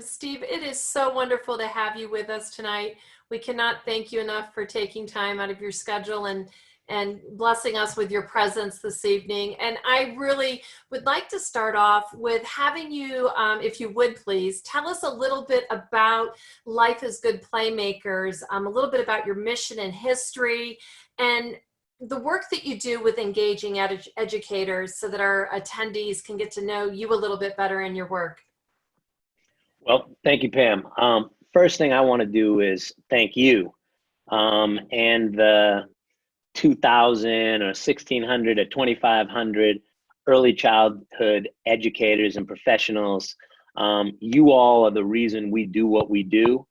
Steve, it is so wonderful to have you with us tonight. We cannot thank you enough for taking time out of your schedule and blessing us with your presence this evening. And I really would like to start off with having you, if you would please, tell us a little bit about Life is Good Playmakers, a little bit about your mission and history, and the work that you do with engaging educators so that our attendees can get to know you a little bit better in your work. Well, thank you, Pam. First thing I want to do is thank you and the 2,000 or 1,600 or 2,500 early childhood educators and professionals. You all are the reason we do what we do.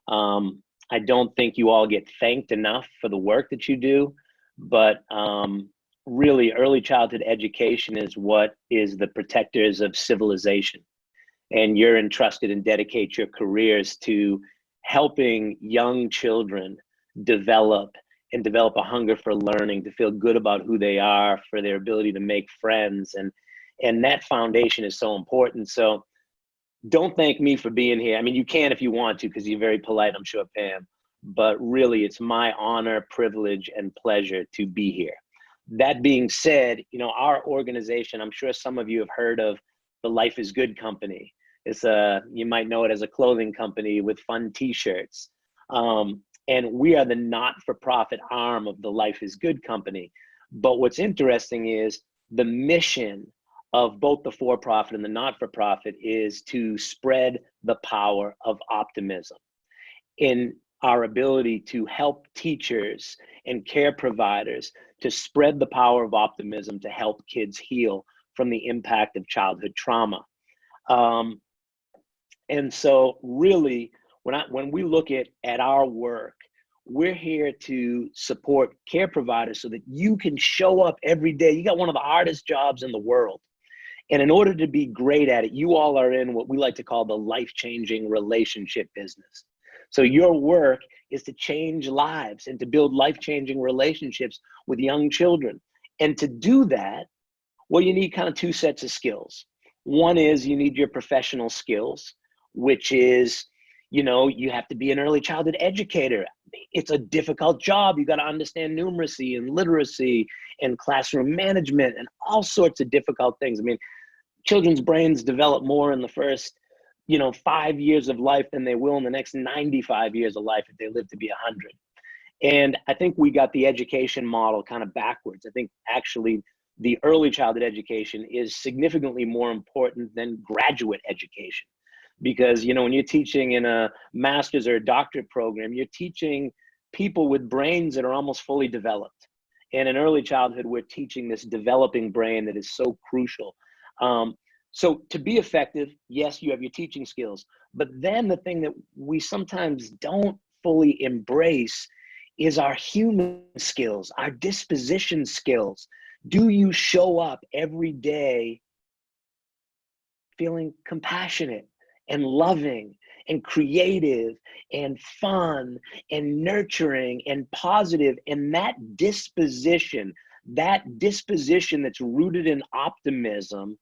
I don't think you all get thanked enough for the work that you do, but really early childhood education is what is the protectors of civilization. And you're entrusted and dedicate your careers to helping young children develop a hunger for learning, to feel good about who they are, for their ability to make friends. And that foundation is so important. So don't thank me for being here. I mean, you can if you want to, because you're very polite, I'm sure, Pam. But really, it's my honor, privilege, and pleasure to be here. That being said, you know, our organization, I'm sure some of you have heard of the Life is Good Company. It's you might know it as a clothing company with fun t-shirts. And we are the not-for-profit arm of the Life is Good Company. But what's interesting is the mission of both the for-profit and the not-for-profit is to spread the power of optimism in our ability to help teachers and care providers to spread the power of optimism to help kids heal from the impact of childhood trauma. And so really, when we look at our work, we're here to support care providers so that you can show up every day. You got one of the hardest jobs in the world. And in order to be great at it, you all are in what we like to call the life-changing relationship business. So your work is to change lives and to build life-changing relationships with young children. And to do that, well, you need kind of two sets of skills. One is you need your professional skills, which is, you know, you have to be an early childhood educator. It's a difficult job. You got to understand numeracy and literacy and classroom management and all sorts of difficult things. I mean, children's brains develop more in the first, 5 years of life than they will in the next 95 years of life if they live to be 100. And I think we got the education model kind of backwards. I think actually the early childhood education is significantly more important than graduate education. Because, when you're teaching in a master's or a doctorate program, you're teaching people with brains that are almost fully developed. And in early childhood, we're teaching this developing brain that is so crucial. So to be effective, yes, you have your teaching skills. But then the thing that we sometimes don't fully embrace is our human skills, our disposition skills. Do you show up every day feeling compassionate and loving and creative and fun and nurturing and positive? And that disposition that's rooted in optimism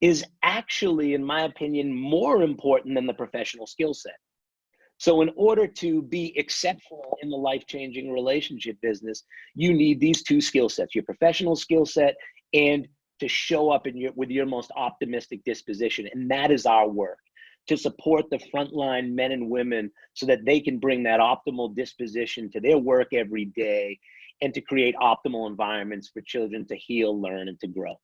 is actually, in my opinion, more important than the professional skill set. So in order to be exceptional in the life-changing relationship business, you need these two skill sets, your professional skill set and to show up with your most optimistic disposition. And that is our work, to support the frontline men and women so that they can bring that optimal disposition to their work every day and to create optimal environments for children to heal, learn, and to grow.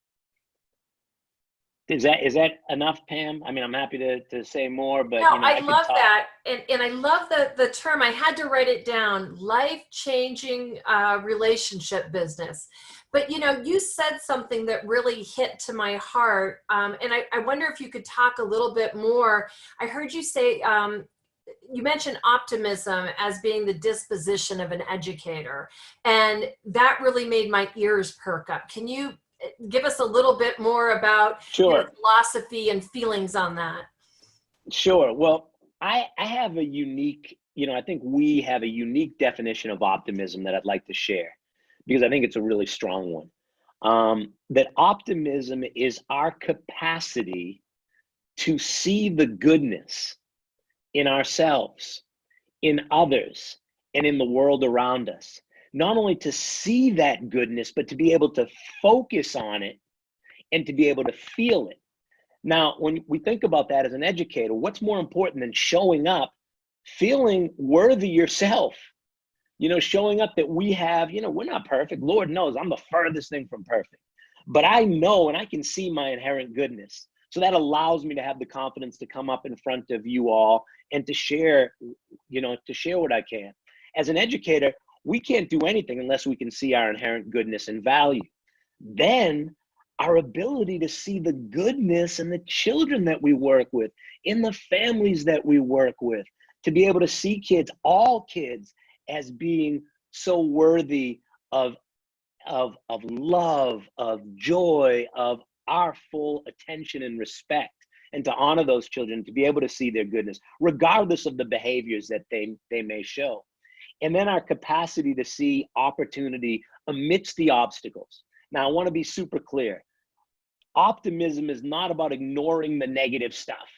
Is that enough, Pam? I mean, I'm happy to say more, but no, I love that. And I love the term, I had to write it down, life-changing relationship business. But you said something that really hit to my heart. And I wonder if you could talk a little bit more. I heard you say, you mentioned optimism as being the disposition of an educator. And that really made my ears perk up. Can you give us a little bit more about your philosophy and feelings on that? Sure. Well, I have a unique, I think we have a unique definition of optimism that I'd like to share, because I think it's a really strong one. That optimism is our capacity to see the goodness in ourselves, in others, and in the world around us. Not only to see that goodness, but to be able to focus on it and to be able to feel it. Now, when we think about that as an educator, what's more important than showing up, feeling worthy yourself? Showing up that we have, we're not perfect. Lord knows I'm the furthest thing from perfect. But I know and I can see my inherent goodness. So that allows me to have the confidence to come up in front of you all and to share, what I can. As an educator, we can't do anything unless we can see our inherent goodness and value. Then our ability to see the goodness in the children that we work with, in the families that we work with, to be able to see kids, all kids, as being so worthy of love, of joy, of our full attention and respect, and to honor those children, to be able to see their goodness, regardless of the behaviors that they may show. And then our capacity to see opportunity amidst the obstacles. Now, I want to be super clear. Optimism is not about ignoring the negative stuff.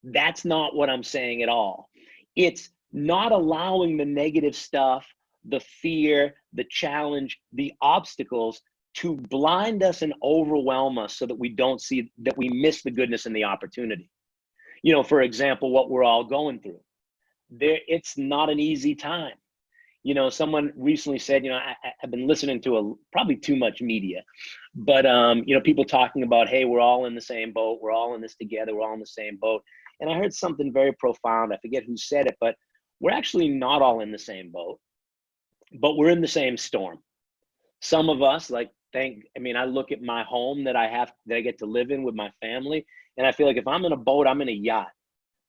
That's not what I'm saying at all. It's not allowing the negative stuff, the fear, the challenge, the obstacles to blind us and overwhelm us so that we don't see, that we miss the goodness and the opportunity. For example, what we're all going through. It's not an easy time. Someone recently said, I've been listening to probably too much media, but, people talking about, hey, we're all in the same boat. We're all in this together. We're all in the same boat. And I heard something very profound. I forget who said it, but we're actually not all in the same boat, but we're in the same storm. Some of us, I look at my home that I get to live in with my family, and I feel like if I'm in a boat, I'm in a yacht.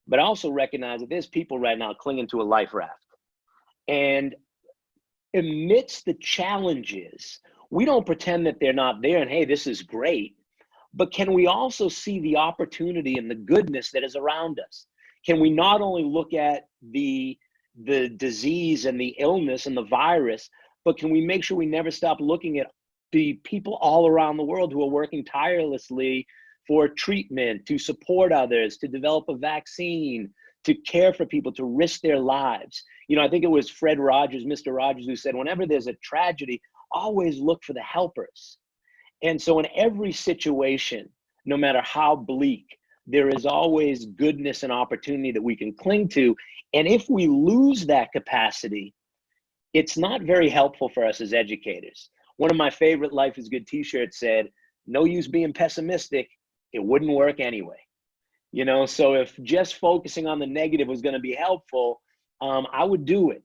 But I also recognize that there's people right now clinging to a life raft. And amidst the challenges, we don't pretend that they're not there and, hey, this is great. But can we also see the opportunity and the goodness that is around us? Can we not only look at the disease and the illness and the virus, but can we make sure we never stop looking at the people all around the world who are working tirelessly for treatment, to support others, to develop a vaccine, to care for people, to risk their lives? I think it was Mr. Rogers, who said, whenever there's a tragedy, always look for the helpers. And so in every situation, no matter how bleak, there is always goodness and opportunity that we can cling to. And if we lose that capacity, it's not very helpful for us as educators. One of my favorite Life is Good t-shirts said, no use being pessimistic, it wouldn't work anyway. So if just focusing on the negative was going to be helpful, I would do it.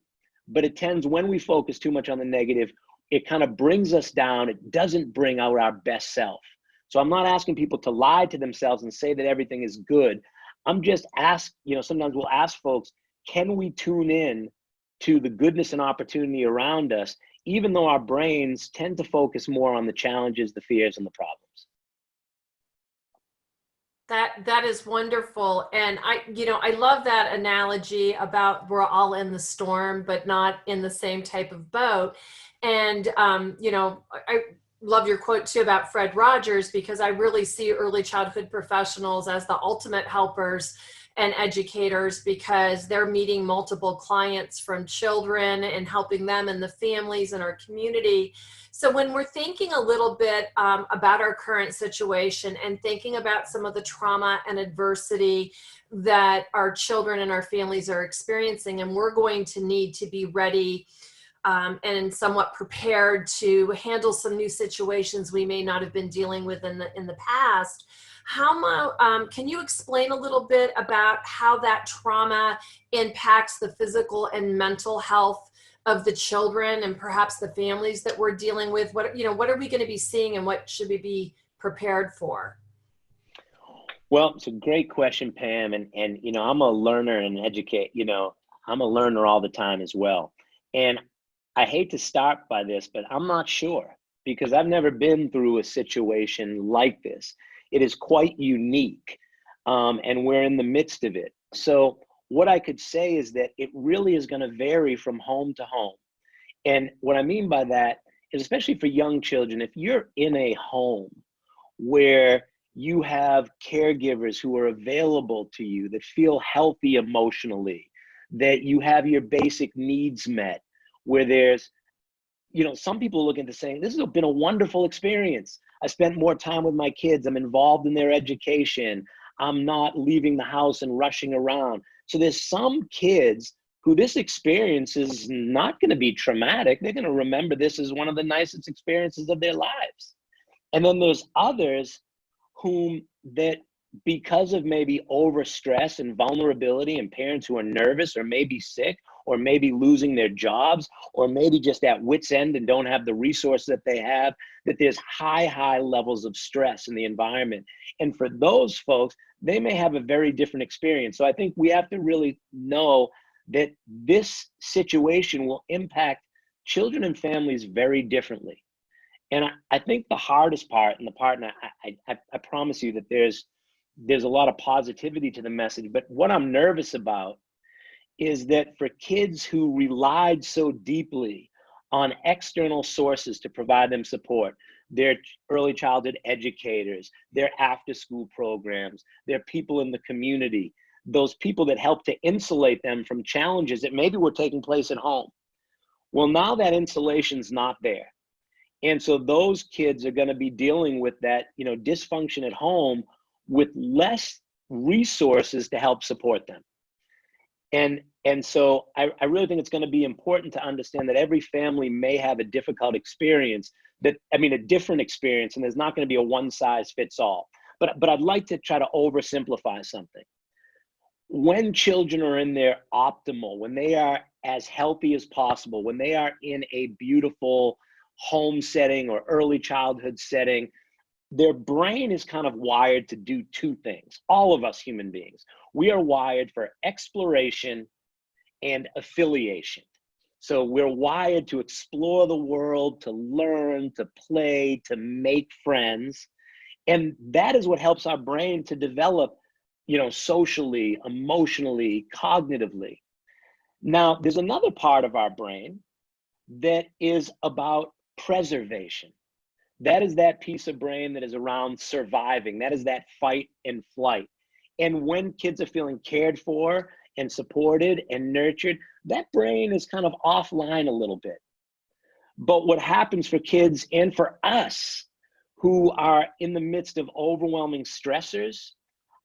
But it tends, when we focus too much on the negative, it kind of brings us down. It doesn't bring out our best self. So I'm not asking people to lie to themselves and say that everything is good. I'm just sometimes we'll ask folks, can we tune in to the goodness and opportunity around us, even though our brains tend to focus more on the challenges, the fears, and the problems? That is wonderful. And I love that analogy about we're all in the storm, but not in the same type of boat. And, I love your quote too about Fred Rogers, because I really see early childhood professionals as the ultimate helpers and educators, because they're meeting multiple clients from children and helping them and the families in our community. So when we're thinking a little bit about our current situation and thinking about some of the trauma and adversity that our children and our families are experiencing, and we're going to need to be ready and somewhat prepared to handle some new situations we may not have been dealing with in the past. Can you explain a little bit about how that trauma impacts the physical and mental health of the children and perhaps the families that we're dealing with? What are we going to be seeing, and what should we be prepared for? Well, it's a great question, Pam. And I'm a learner and I'm a learner all the time as well. And I hate to start by this, but I'm not sure, because I've never been through a situation like this. It is quite unique, and we're in the midst of it. So what I could say is that it really is going to vary from home to home. And what I mean by that is, especially for young children, if you're in a home where you have caregivers who are available to you, that feel healthy emotionally, that you have your basic needs met, where there's, some people look into saying, this has been a wonderful experience. I spent more time with my kids. I'm involved in their education. I'm not leaving the house and rushing around. So there's some kids who this experience is not going to be traumatic. They're going to remember this as one of the nicest experiences of their lives. And then there's others whom that, because of maybe overstress and vulnerability, and parents who are nervous or maybe sick or maybe losing their jobs or maybe just at wit's end and don't have the resources that they have, that there's high levels of stress in the environment. And for those folks, they may have a very different experience. So I think we have to really know that this situation will impact children and families very differently. And I think the hardest part, and the part, and I promise you that there's a lot of positivity to the message, but what I'm nervous about is that for kids who relied so deeply on external sources to provide them support, their early childhood educators, their after school programs, their people in the community, those people that help to insulate them from challenges that maybe were taking place at home. Well, now that insulation's not there. And so those kids are going to be dealing with that, dysfunction at home with less resources to help support them. And so I really think it's going to be important to understand that every family may have a difficult experience, a different experience, and there's not going to be a one size fits all. But I'd like to try to oversimplify something. When children are in their optimal, when they are as healthy as possible, when they are in a beautiful home setting or early childhood setting, their brain is kind of wired to do two things. All of us human beings, we are wired for exploration and affiliation. So we're wired to explore the world, to learn, to play, to make friends. And that is what helps our brain to develop, socially, emotionally, cognitively. Now, there's another part of our brain that is about preservation. That is that piece of brain that is around surviving. That is that fight and flight. And when kids are feeling cared for and supported and nurtured, that brain is kind of offline a little bit. But what happens for kids and for us who are in the midst of overwhelming stressors,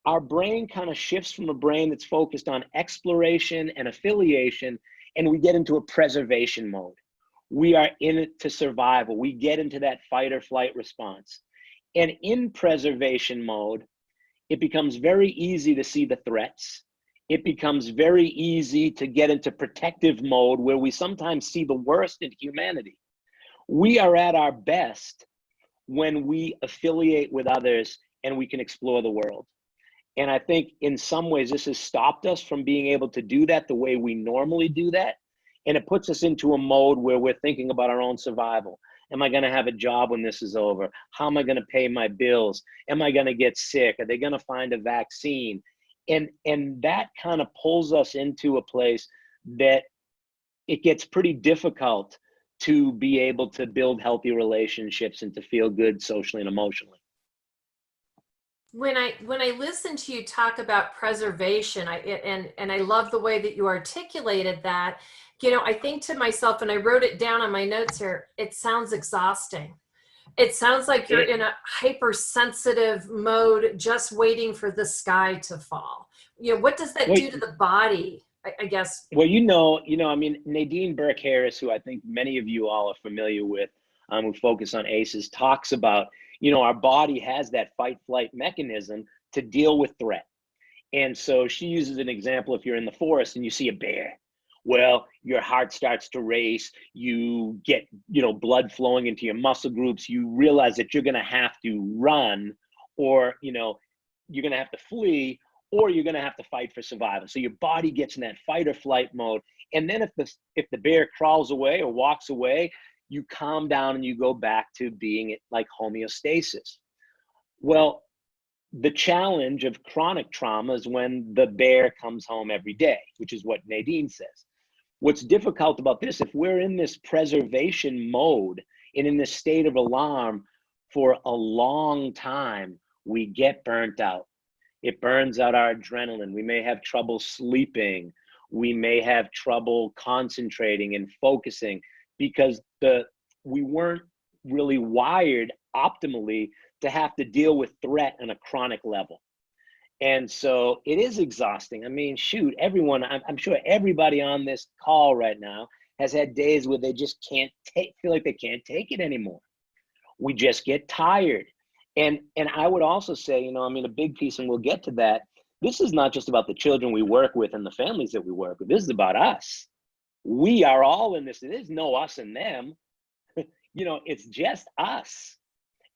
our brain kind of shifts from a brain that's focused on exploration and affiliation, and we get into a preservation mode. We are in it to survival. We get into that fight or flight response. And in preservation mode, it becomes very easy to see the threats. It becomes very easy to get into protective mode, where we sometimes see the worst in humanity. We are at our best when we affiliate with others and we can explore the world. And I think in some ways this has stopped us from being able to do that the way we normally do that. And it puts us into a mode where we're thinking about our own survival. Am I going to have a job when this is over? How am I going to pay my bills? Am I going to get sick? Are they going to find a vaccine? And that kind of pulls us into a place that it gets pretty difficult to be able to build healthy relationships and to feel good socially and emotionally. When I listen to you talk about preservation, and I love the way that you articulated that, I think to myself, and I wrote it down on my notes here, it sounds exhausting. It sounds like you're in a hypersensitive mode, just waiting for the sky to fall. What does that do to the body, I guess? Well, Nadine Burke-Harris, who I think many of you all are familiar with, who focus on ACEs, talks about, our body has that fight-flight mechanism to deal with threat. And so she uses an example: if you're in the forest and you see a bear, well, your heart starts to race, you get, blood flowing into your muscle groups, you realize that you're going to have to run, or, you're going to have to flee, or you're going to have to fight for survival. So your body gets in that fight or flight mode. And then if the bear crawls away or walks away, you calm down and you go back to being like homeostasis. Well, the challenge of chronic trauma is when the bear comes home every day, which is what Nadine says. What's difficult about this, if we're in this preservation mode and in this state of alarm for a long time, we get burnt out. It burns out our adrenaline. We may have trouble sleeping. We may have trouble concentrating and focusing because we weren't really wired optimally to have to deal with threat on a chronic level. And so it is exhausting. I mean, shoot, everyone, I'm sure everybody on this call right now has had days where they just feel like they can't take it anymore. We just get tired. And I would also say, I mean, a big piece, and we'll get to that, this is not just about the children we work with and the families that we work with. This is about us. We are all in this. There's no us and them. It's just us.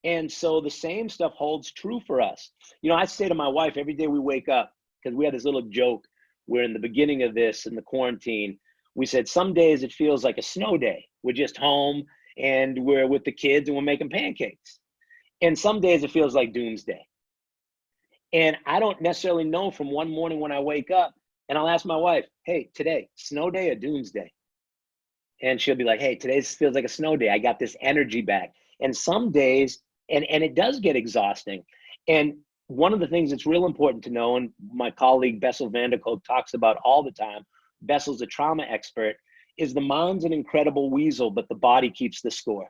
And so the same stuff holds true for us. I say to my wife every day we wake up, because we had this little joke where in the beginning of this, in the quarantine, we said some days it feels like a snow day. We're just home and we're with the kids and we're making pancakes. And some days it feels like doomsday. And I don't necessarily know from one morning when I wake up, and I'll ask my wife, hey, today, snow day or doomsday? And she'll be like, hey, today feels like a snow day. I got this energy back. And some days, and it does get exhausting. And one of the things that's real important to know, and my colleague Bessel van der Kolk talks about all the time, Bessel's a trauma expert, is the mind's an incredible weasel, but the body keeps the score.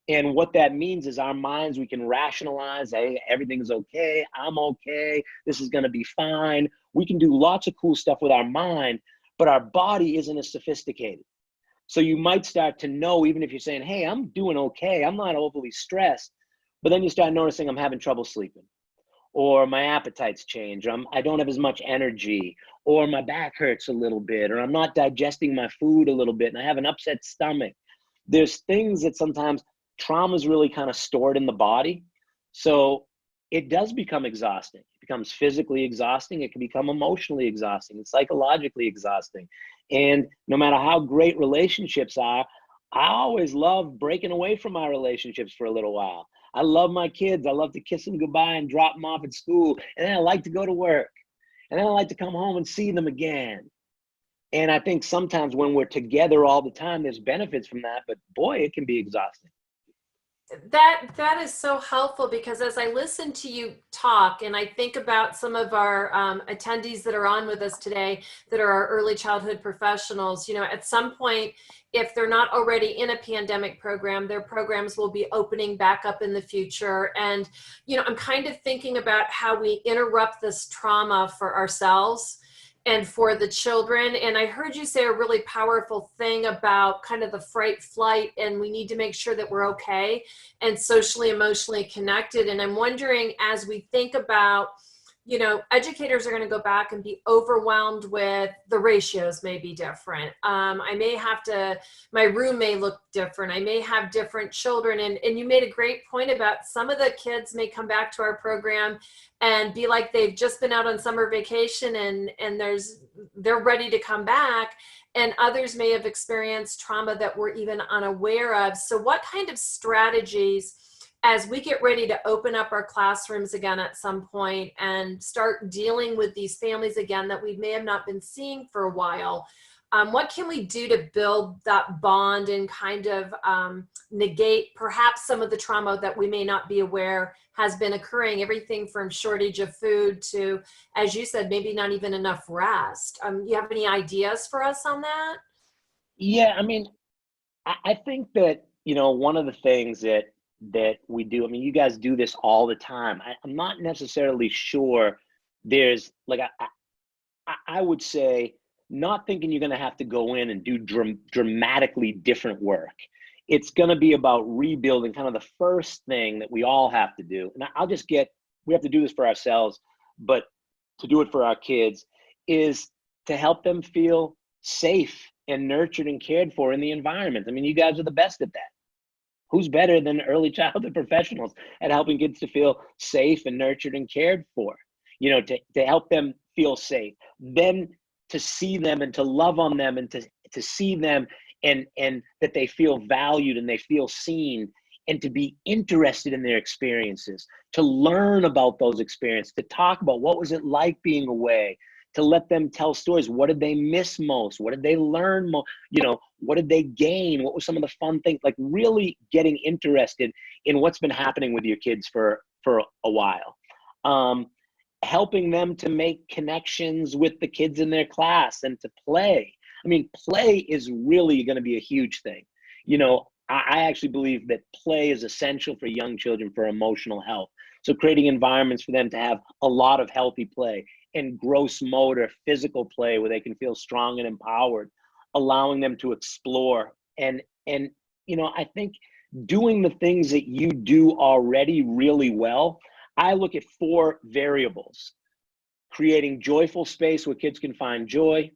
And what that means is our minds, we can rationalize, hey, everything's okay, I'm okay, this is gonna be fine. We can do lots of cool stuff with our mind, but our body isn't as sophisticated. So you might start to know, even if you're saying, hey, I'm doing okay, I'm not overly stressed, but then you start noticing I'm having trouble sleeping, or my appetites change, or I don't have as much energy, or my back hurts a little bit, or I'm not digesting my food a little bit, and I have an upset stomach. There's things that sometimes trauma is really kind of stored in the body. So it does become exhausting. It becomes physically exhausting. It can become emotionally exhausting and psychologically exhausting. And no matter how great relationships are, I always love breaking away from my relationships for a little while. I love my kids. I love to kiss them goodbye and drop them off at school. And then I like to go to work. And then I like to come home and see them again. And I think sometimes when we're together all the time, there's benefits from that, but boy, it can be exhausting. That is so helpful, because as I listen to you talk and I think about some of our attendees that are on with us today that are our early childhood professionals, at some point, if they're not already in a pandemic program, their programs will be opening back up in the future. And, I'm kind of thinking about how we interrupt this trauma for ourselves and for the children. And I heard you say a really powerful thing about kind of the fright flight, and we need to make sure that we're okay and socially, emotionally connected. And I'm wondering, as we think about, educators are going to go back and be overwhelmed with the ratios may be different. My room may look different. I may have different children. And you made a great point about some of the kids may come back to our program and be like they've just been out on summer vacation and they're ready to come back. And others may have experienced trauma that we're even unaware of. So what kind of strategies, as we get ready to open up our classrooms again at some point and start dealing with these families again that we may have not been seeing for a while, what can we do to build that bond and kind of negate perhaps some of the trauma that we may not be aware has been occurring? Everything from shortage of food to, as you said, maybe not even enough rest. You have any ideas for us on that? Yeah, I mean, I think that, one of the things that we do, I mean, you guys do this all the time. I'm not necessarily sure there's like, I would say, not thinking you're going to have to go in and do dramatically different work. It's going to be about rebuilding, kind of the first thing that we all have to do. And we have to do this for ourselves, but to do it for our kids is to help them feel safe and nurtured and cared for in the environment. I mean, you guys are the best at that. Who's better than early childhood professionals at helping kids to feel safe and nurtured and cared for, to help them feel safe, then to see them and to love on them and to see them and that they feel valued and they feel seen, and to be interested in their experiences, to learn about those experiences, to talk about what was it like being away, to let them tell stories. What did they miss most? What did they learn most? What did they gain? What were some of the fun things? Like really getting interested in what's been happening with your kids for a while. helping them to make connections with the kids in their class and to play. I mean, play is really going to be a huge thing. You know, I actually believe that play is essential for young children for emotional health. So creating environments for them to have a lot of healthy play and gross motor, physical play where they can feel strong and empowered, allowing them to explore. And you know, I think doing the things that you do already really well, I look at 4 variables: creating joyful space where kids can find joy,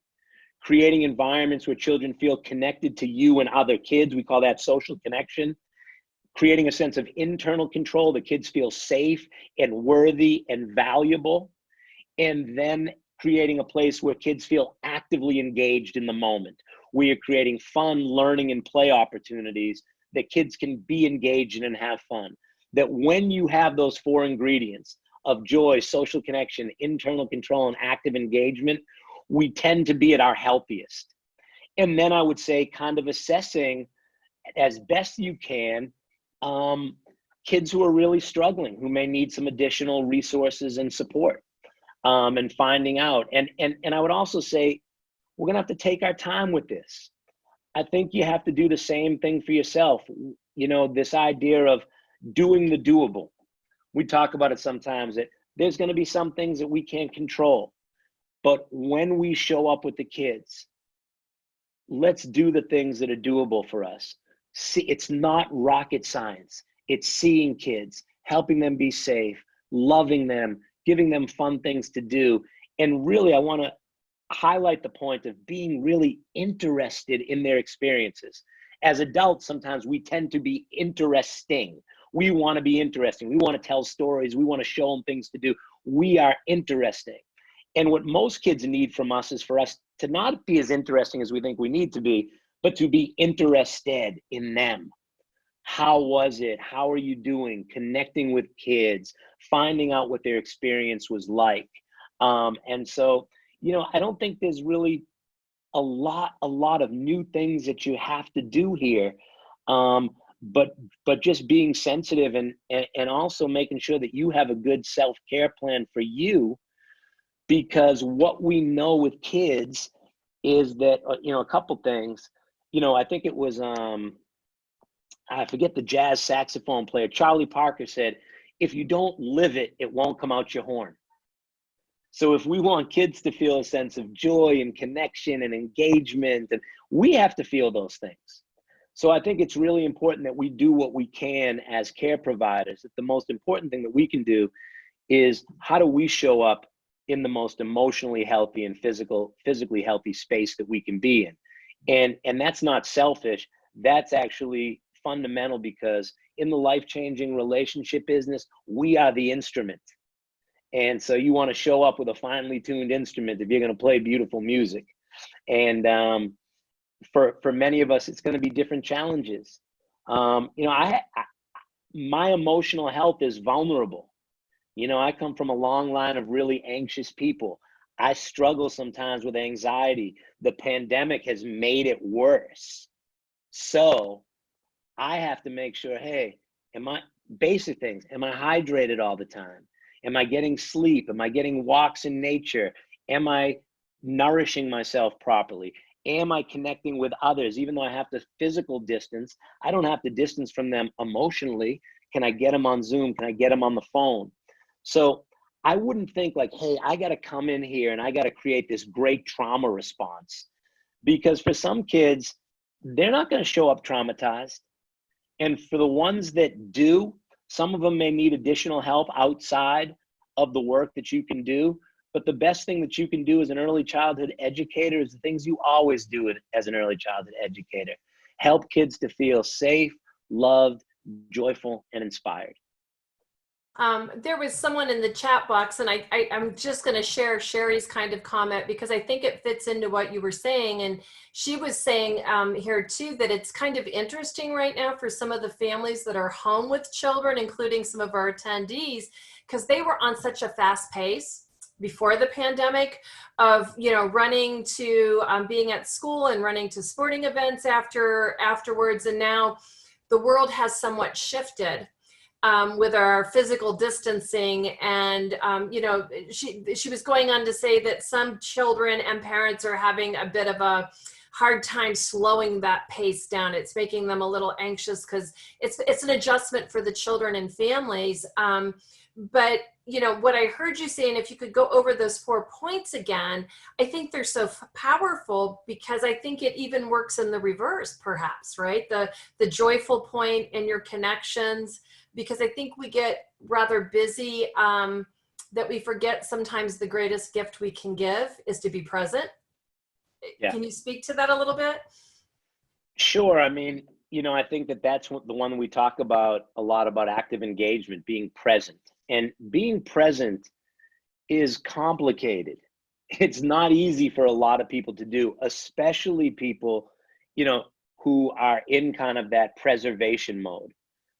creating environments where children feel connected to you and other kids. We call that social connection. Creating a sense of internal control, that kids feel safe and worthy and valuable. And then creating a place where kids feel actively engaged in the moment. We are creating fun learning and play opportunities that kids can be engaged in and have fun. That when you have those 4 ingredients of joy, social connection, internal control, and active engagement, we tend to be at our healthiest. And then I would say kind of assessing as best you can kids who are really struggling, who may need some additional resources and support, and finding out. And I would also say, we're gonna have to take our time with this. I think you have to do the same thing for yourself. You know, this idea of doing the doable. We talk about it sometimes, that there's gonna be some things that we can't control. But when we show up with the kids, let's do the things that are doable for us. See, it's not rocket science. It's seeing kids, helping them be safe, loving them, giving them fun things to do. And really, I want to highlight the point of being really interested in their experiences. As adults, sometimes we tend to be interesting. We want to be interesting. We want to tell stories. We want to show them things to do. We are interesting. And what most kids need from us is for us to not be as interesting as we think we need to be, but to be interested in them. How was it? How are you doing? Connecting with kids, finding out what their experience was like. And so, you know, I don't think there's really a lot of new things that you have to do here. But just being sensitive and also making sure that you have a good self-care plan for you. Because what we know with kids is that, you know, a couple things, you know, I think it was, I forget the jazz saxophone player, Charlie Parker said, if you don't live it, it won't come out your horn. So if we want kids to feel a sense of joy and connection and engagement, and we have to feel those things. So I think it's really important that we do what we can as care providers. That the most important thing that we can do is, how do we show up in the most emotionally healthy and physically healthy space that we can be in. And that's not selfish. That's actually fundamental, because in the life-changing relationship business, we are the instrument. And so you want to show up with a finely tuned instrument if you're going to play beautiful music. And for many of us, it's going to be different challenges. You know, my emotional health is vulnerable. You know, I come from a long line of really anxious people. I struggle sometimes with anxiety. The pandemic has made it worse. So I have to make sure, hey, basic things, am I hydrated all the time? Am I getting sleep? Am I getting walks in nature? Am I nourishing myself properly? Am I connecting with others? Even though I have to physical distance, I don't have to distance from them emotionally. Can I get them on Zoom? Can I get them on the phone? So I wouldn't think like, hey, I got to come in here and I got to create this great trauma response. Because for some kids, they're not going to show up traumatized. And for the ones that do, some of them may need additional help outside of the work that you can do. But the best thing that you can do as an early childhood educator is the things you always do as an early childhood educator. Help kids to feel safe, loved, joyful, and inspired. There was someone in the chat box, and I'm just going to share Sherry's kind of comment because I think it fits into what you were saying. And she was saying here too that it's kind of interesting right now for some of the families that are home with children, including some of our attendees, because they were on such a fast pace before the pandemic of, you know, running to being at school and running to sporting events afterwards. And now the world has somewhat shifted. with our physical distancing. And, you know, she was going on to say that some children and parents are having a bit of a hard time slowing that pace down. It's making them a little anxious because it's an adjustment for the children and families. But, you know, what I heard you say, and if you could go over those 4 points again, I think they're so powerful, because I think it even works in the reverse, perhaps, right? The joyful point in your connections, because I think we get rather busy, that we forget sometimes the greatest gift we can give is to be present. Yeah. Can you speak to that a little bit? Sure. I mean, you know, I think that that's the one we talk about a lot, about active engagement, being present. And being present is complicated. It's not easy for a lot of people to do, especially people, you know, who are in kind of that preservation mode.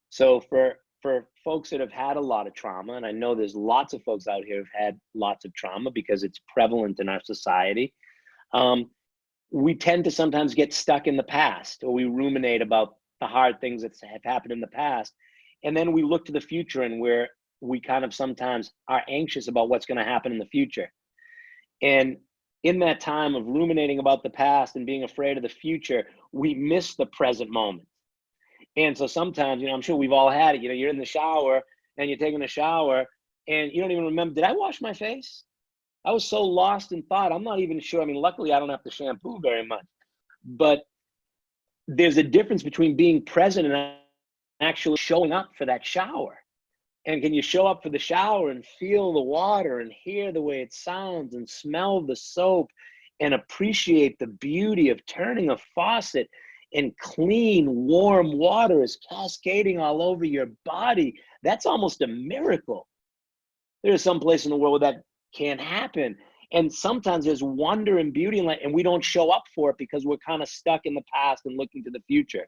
So for folks that have had a lot of trauma, and I know there's lots of folks out here who've had lots of trauma because it's prevalent in our society, we tend to sometimes get stuck in the past, or we ruminate about the hard things that have happened in the past. And then we look to the future, and we kind of sometimes are anxious about what's going to happen in the future. And in that time of ruminating about the past and being afraid of the future, we miss the present moment. And so sometimes, you know, I'm sure we've all had it, you know, you're in the shower and you're taking a shower and you don't even remember, did I wash my face? I was so lost in thought. I'm not even sure. I mean, luckily I don't have to shampoo very much, but there's a difference between being present and actually showing up for that shower. And can you show up for the shower and feel the water and hear the way it sounds and smell the soap and appreciate the beauty of turning a faucet and clean, warm water is cascading all over your body? That's almost a miracle. There's some place in the world where that can't happen. And sometimes there's wonder and beauty in life, and we don't show up for it because we're kind of stuck in the past and looking to the future.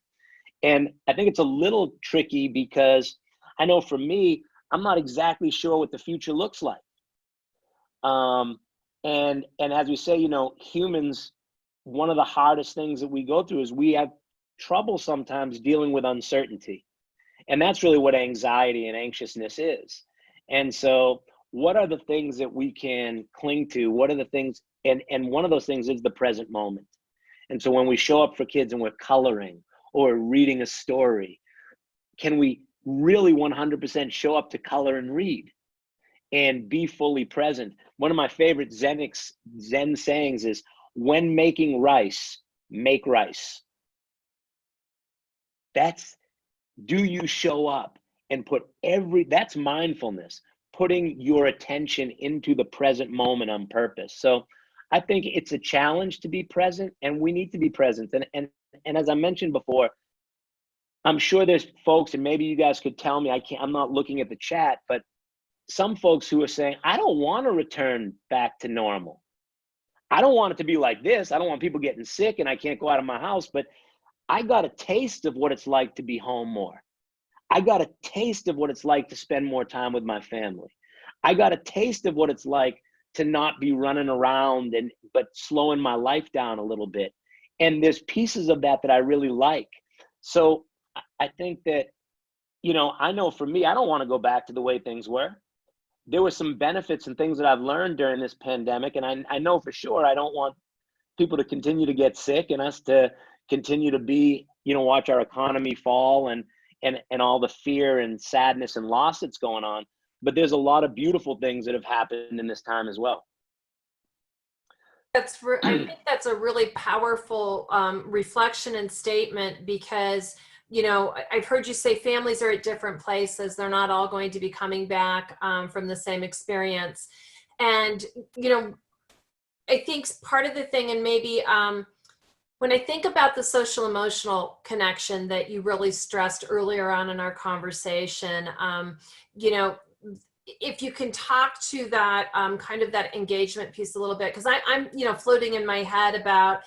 And I think it's a little tricky because I know for me, I'm not exactly sure what the future looks like. And as we say, you know, humans, one of the hardest things that we go through is we have trouble sometimes dealing with uncertainty. And that's really what anxiety and anxiousness is. And so what are the things that we can cling to? What are the things? And one of those things is the present moment. And so when we show up for kids and we're coloring or reading a story, can we really 100% show up to color and read and be fully present? One of my favorite Zen sayings is, when making rice, make rice. That's, do you show up and put that's mindfulness, putting your attention into the present moment on purpose. So I think it's a challenge to be present, and we need to be present. And as I mentioned before, I'm sure there's folks, and maybe you guys could tell me, I'm not looking at the chat, but some folks who are saying, I don't want to return back to normal. I don't want it to be like this. I don't want people getting sick and I can't go out of my house, but I got a taste of what it's like to be home more. I got a taste of what it's like to spend more time with my family. I got a taste of what it's like to not be running around but slowing my life down a little bit. And there's pieces of that I really like. So I think that, you know, I know for me, I don't want to go back to the way things were. There were some benefits and things that I've learned during this pandemic. And I know for sure I don't want people to continue to get sick and us to continue to be, you know, watch our economy fall and all the fear and sadness and loss that's going on. But there's a lot of beautiful things that have happened in this time as well. I think that's a really powerful reflection and statement, because, you know, I've heard you say families are at different places. They're not all going to be coming back from the same experience. And, you know, I think part of the thing, and maybe when I think about the social emotional connection that you really stressed earlier on in our conversation, you know, if you can talk to that kind of that engagement piece a little bit, because I'm, you know, floating in my head about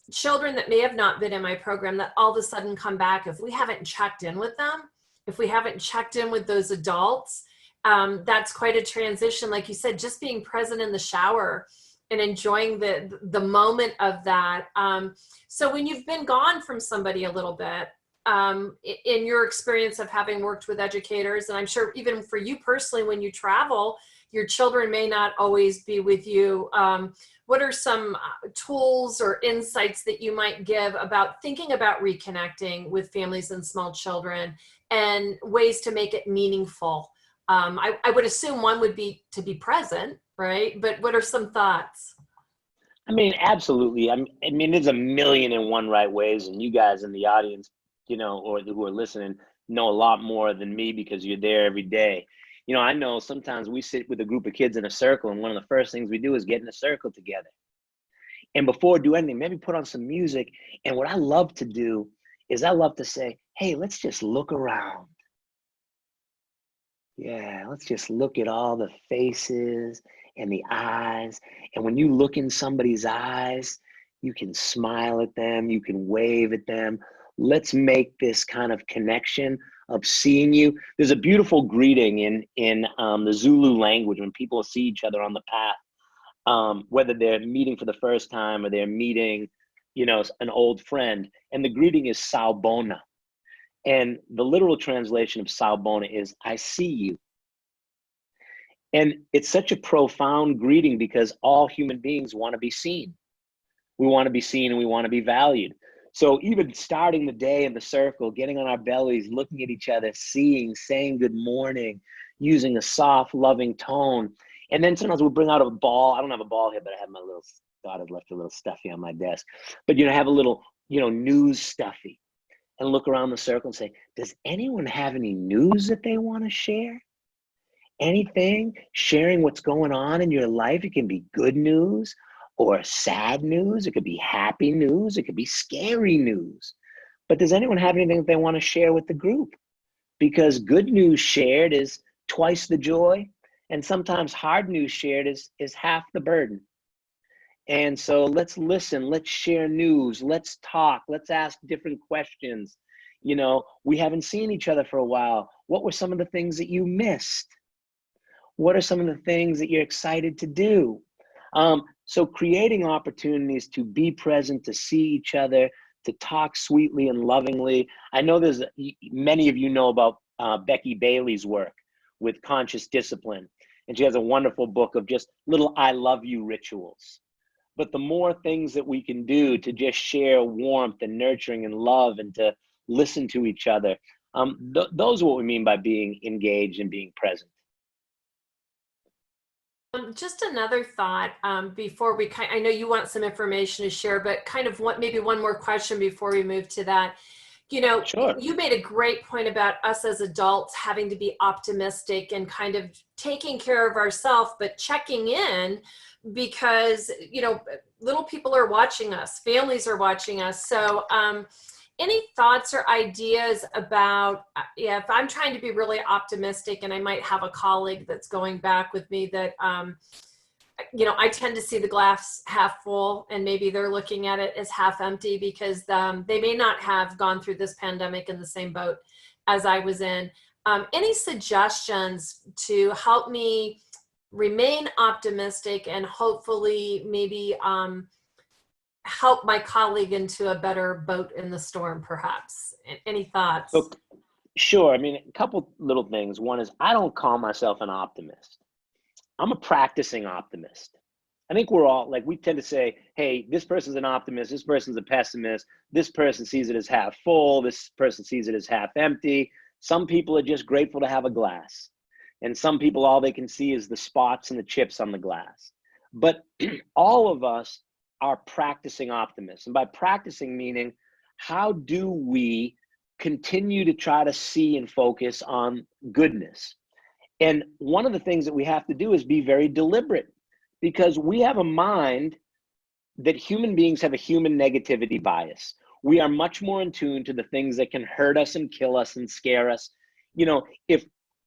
children that may have not been in my program that all of a sudden come back. If we haven't checked in with them, if we haven't checked in with those adults, that's quite a transition. Like you said, just being present in the shower and enjoying the moment of that. So when you've been gone from somebody a little bit, in your experience of having worked with educators, and I'm sure even for you personally, when you travel, your children may not always be with you. What are some tools or insights that you might give about thinking about reconnecting with families and small children and ways to make it meaningful? I would assume one would be to be present, right? But what are some thoughts? I mean, absolutely. I mean, there's a million and one right ways, and you guys in the audience, or who are listening, know a lot more than me because you're there every day. I know sometimes we sit with a group of kids in a circle, and one of the first things we do is get in a circle together. And before we do anything, maybe put on some music. And what I love to do is I love to say, hey, let's just look around. Yeah, let's just look at all the faces and the eyes. And when you look in somebody's eyes, you can smile at them, you can wave at them. Let's make this kind of connection of seeing you. There's a beautiful greeting in the Zulu language when people see each other on the path, whether they're meeting for the first time or they're meeting, an old friend. And the greeting is Sawubona. And the literal translation of Sawubona is, I see you. And it's such a profound greeting because all human beings want to be seen. We want to be seen and we want to be valued. So even starting the day in the circle, getting on our bellies, looking at each other, seeing, saying good morning, using a soft, loving tone. And then sometimes we'll bring out a ball. I don't have a ball here, but I have my little, thought I'd left a little stuffy on my desk. But, have a little, news stuffy. And look around the circle and say, does anyone have any news that they want to share? Anything? Sharing what's going on in your life. It can be good news or sad news. It could be happy news. It could be scary news. But does anyone have anything that they want to share with the group? Because good news shared is twice the joy. And sometimes hard news shared is half the burden. And so let's listen, let's share news, let's talk, let's ask different questions. We haven't seen each other for a while. What were some of the things that you missed? What are some of the things that you're excited to do? So creating opportunities to be present, to see each other, to talk sweetly and lovingly. I know many of you know about Becky Bailey's work with conscious discipline. And she has a wonderful book of just little I love you rituals. But the more things that we can do to just share warmth and nurturing and love and to listen to each other, those are what we mean by being engaged and being present. Just another thought before I know you want some information to share, but kind of maybe one more question before we move to that. Sure. You made a great point about us as adults having to be optimistic and kind of taking care of ourselves, but checking in because, little people are watching us, families are watching us. So any thoughts or ideas about, if I'm trying to be really optimistic and I might have a colleague that's going back with me that, I tend to see the glass half full and maybe they're looking at it as half empty because they may not have gone through this pandemic in the same boat as I was in. Any suggestions to help me remain optimistic and hopefully maybe help my colleague into a better boat in the storm, perhaps? Any thoughts? So, sure. I mean, a couple little things. One is I don't call myself an optimist. I'm a practicing optimist. I think we're all we tend to say, hey, this person's an optimist, this person's a pessimist, this person sees it as half full, this person sees it as half empty. Some people are just grateful to have a glass. And some people, all they can see is the spots and the chips on the glass. But all of us are practicing optimists. And by practicing, meaning how do we continue to try to see and focus on goodness? And one of the things that we have to do is be very deliberate because we have a mind that human beings have a human negativity bias. We are much more in tune to the things that can hurt us and kill us and scare us.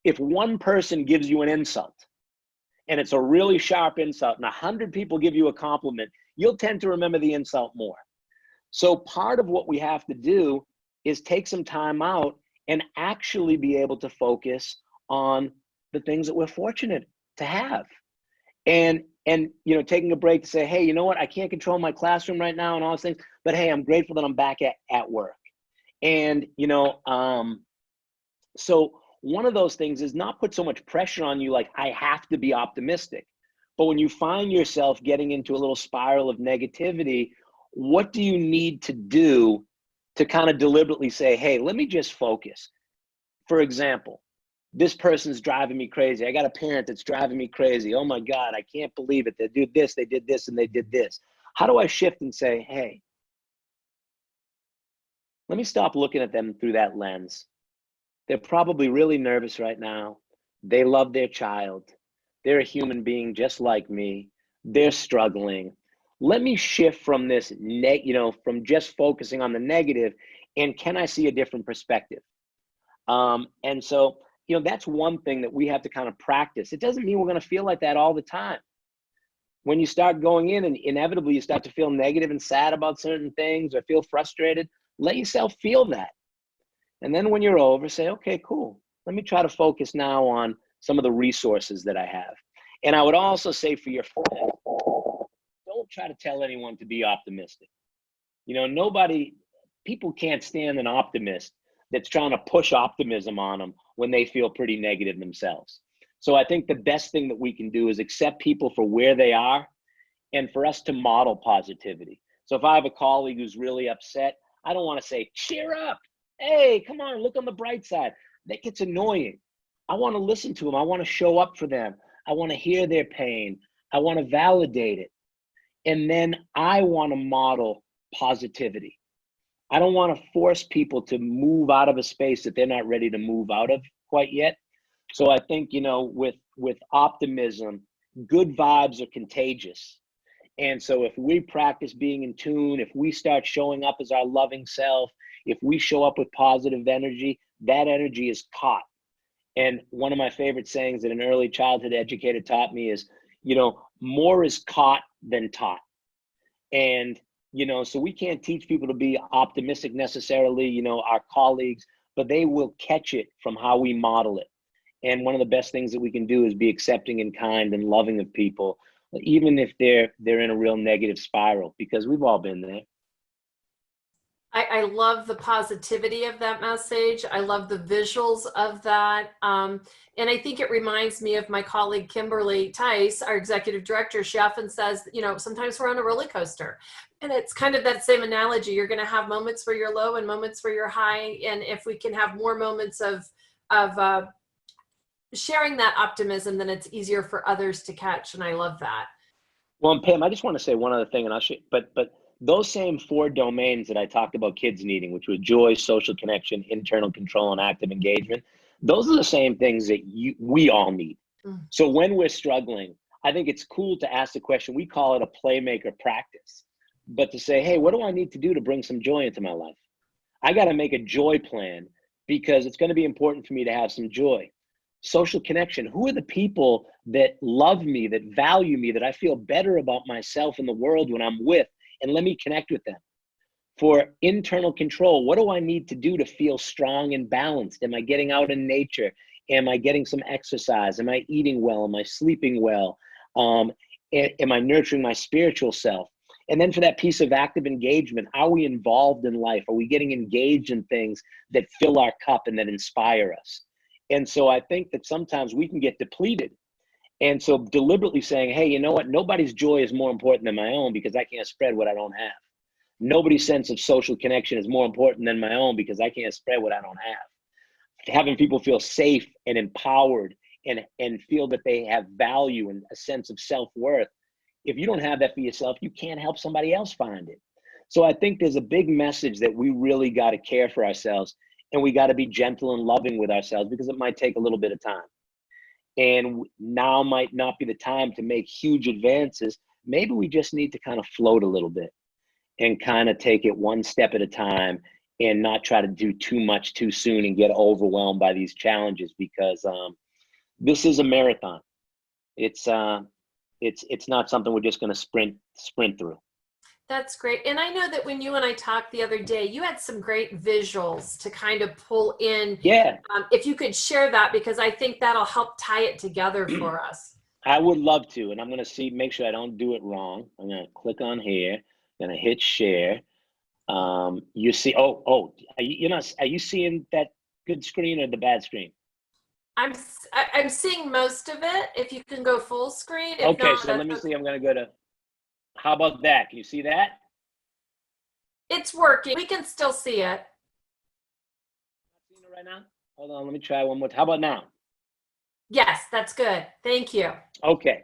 If one person gives you an insult and it's a really sharp insult and 100 people give you a compliment, you'll tend to remember the insult more. So part of what we have to do is take some time out and actually be able to focus on the things that we're fortunate to have. And taking a break to say, hey, you know what? I can't control my classroom right now and all those things, but hey, I'm grateful that I'm back at work. And, so one of those things is not put so much pressure on you, like I have to be optimistic. But when you find yourself getting into a little spiral of negativity, what do you need to do to kind of deliberately say, hey, let me just focus? For example, this person's driving me crazy. I got a parent that's driving me crazy. Oh my God, I can't believe it. They did this, and they did this. How do I shift and say, hey, let me stop looking at them through that lens. They're probably really nervous right now. They love their child. They're a human being just like me. They're struggling. Let me shift from this, from just focusing on the negative, and can I see a different perspective? And so, that's one thing that we have to kind of practice. It doesn't mean we're going to feel like that all the time. When you start going in and inevitably you start to feel negative and sad about certain things or feel frustrated, let yourself feel that. And then when you're over, say, okay, cool. Let me try to focus now on some of the resources that I have. And I would also say for your friends, don't try to tell anyone to be optimistic. People can't stand an optimist that's trying to push optimism on them when they feel pretty negative themselves. So I think the best thing that we can do is accept people for where they are and for us to model positivity. So if I have a colleague who's really upset, I don't want to say, cheer up. Hey, come on, look on the bright side. That gets annoying. I want to listen to them. I want to show up for them. I want to hear their pain. I want to validate it. And then I want to model positivity. I don't want to force people to move out of a space that they're not ready to move out of quite yet. So I think, with optimism, good vibes are contagious. And so if we practice being in tune, if we start showing up as our loving self, if we show up with positive energy, that energy is caught. And one of my favorite sayings that an early childhood educator taught me is, more is caught than taught. And, so we can't teach people to be optimistic necessarily, our colleagues, but they will catch it from how we model it. And one of the best things that we can do is be accepting and kind and loving of people, even if they're in a real negative spiral, because we've all been there. I love the positivity of that message. I love the visuals of that. And I think it reminds me of my colleague, Kimberly Tice, our executive director. She often says, sometimes we're on a roller coaster. And it's kind of that same analogy. You're going to have moments where you're low and moments where you're high. And if we can have more moments of sharing that optimism, then it's easier for others to catch. And I love that. Well, and Pam, I just want to say one other thing, and but those same 4 domains that I talked about kids needing, which was joy, social connection, internal control, and active engagement, those are the same things that we all need. So when we're struggling, I think it's cool to ask the question. We call it a Playmaker practice, but to say, hey, what do I need to do to bring some joy into my life? I got to make a joy plan because it's going to be important for me to have some joy. Social connection. Who are the people that love me, that value me, that I feel better about myself in the world when I'm with? And let me connect with them. For internal control, what do I need to do to feel strong and balanced? Am I getting out in nature? Am I getting some exercise? Am I eating well? Am I sleeping well? Am I nurturing my spiritual self? And then for that piece of active engagement, are we involved in life? Are we getting engaged in things that fill our cup and that inspire us? And so I think that sometimes we can get depleted. And so deliberately saying, hey, you know what? Nobody's joy is more important than my own because I can't spread what I don't have. Nobody's sense of social connection is more important than my own because I can't spread what I don't have. Having people feel safe and empowered and feel that they have value and a sense of self-worth. If you don't have that for yourself, you can't help somebody else find it. So I think there's a big message that we really got to care for ourselves, and we got to be gentle and loving with ourselves because it might take a little bit of time. And now might not be the time to make huge advances. Maybe we just need to kind of float a little bit and kind of take it one step at a time and not try to do too much too soon and get overwhelmed by these challenges because this is a marathon. It's not something we're just going to sprint through. That's great. And I know that when you and I talked the other day, you had some great visuals to kind of pull in. Yeah. If you could share that, because I think that'll help tie it together for us. I would love to. And I'm going to make sure I don't do it wrong. I'm going to click on here. I'm going to hit share. You see, are you seeing that good screen or the bad screen? I'm seeing most of it. If you can go full screen, if Okay, not, so let that's me okay. see. I'm going to go to, how about that? Can you see that? It's working. We can still see it. Seeing it right now? Hold on, let me try one more. How about now? Yes, that's good. Thank you. Okay,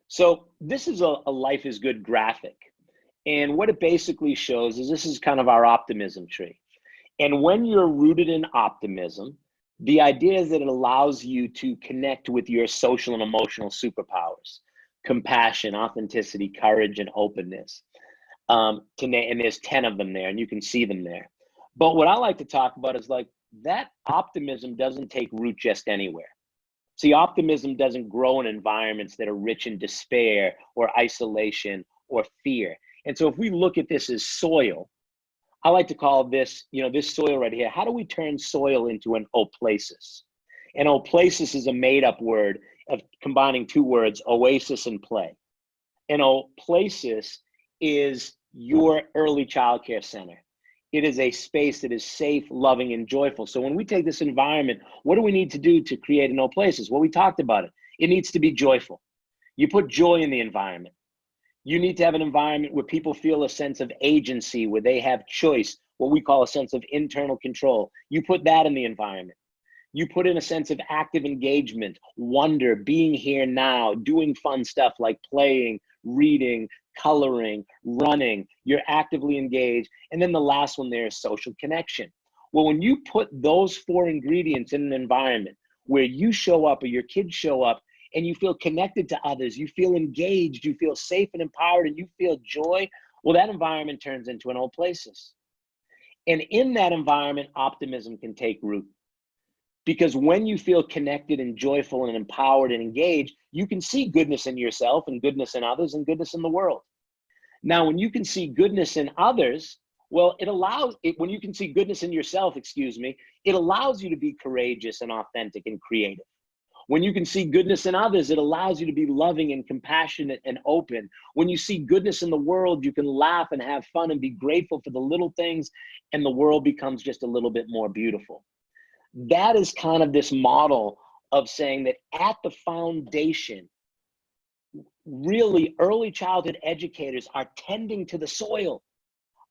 so this is a life is good graphic. And what it basically shows is this is kind of our optimism tree. And when you're rooted in optimism, the idea is that it allows you to connect with your social and emotional superpowers: compassion, authenticity, courage, and openness. And there's 10 of them there, and you can see them there. But what I like to talk about is like that optimism doesn't take root just anywhere. See, optimism doesn't grow in environments that are rich in despair or isolation or fear. And so if we look at this as soil, I like to call this, this soil right here, how do we turn soil into an oasis? And oasis is a made up word of combining two words, oasis and play. An oasis is your early childcare center. It is a space that is safe, loving, and joyful. So when we take this environment, what do we need to do to create an oasis? Well, we talked about it. It needs to be joyful. You put joy in the environment. You need to have an environment where people feel a sense of agency, where they have choice, what we call a sense of internal control. You put that in the environment. You put in a sense of active engagement, wonder, being here now, doing fun stuff like playing, reading, coloring, running. You're actively engaged. And then the last one there is social connection. Well, when you put those four ingredients in an environment where you show up or your kids show up and you feel connected to others, you feel engaged, you feel safe and empowered, and you feel joy, well, that environment turns into an oasis. And in that environment, optimism can take root. Because when you feel connected and joyful and empowered and engaged, you can see goodness in yourself and goodness in others and goodness in the world. Now, when you can see goodness in others, well, when you can see goodness in yourself, it allows you to be courageous and authentic and creative. When you can see goodness in others, it allows you to be loving and compassionate and open. When you see goodness in the world, you can laugh and have fun and be grateful for the little things, and the world becomes just a little bit more beautiful. That is kind of this model of saying that at the foundation, really early childhood educators are tending to the soil.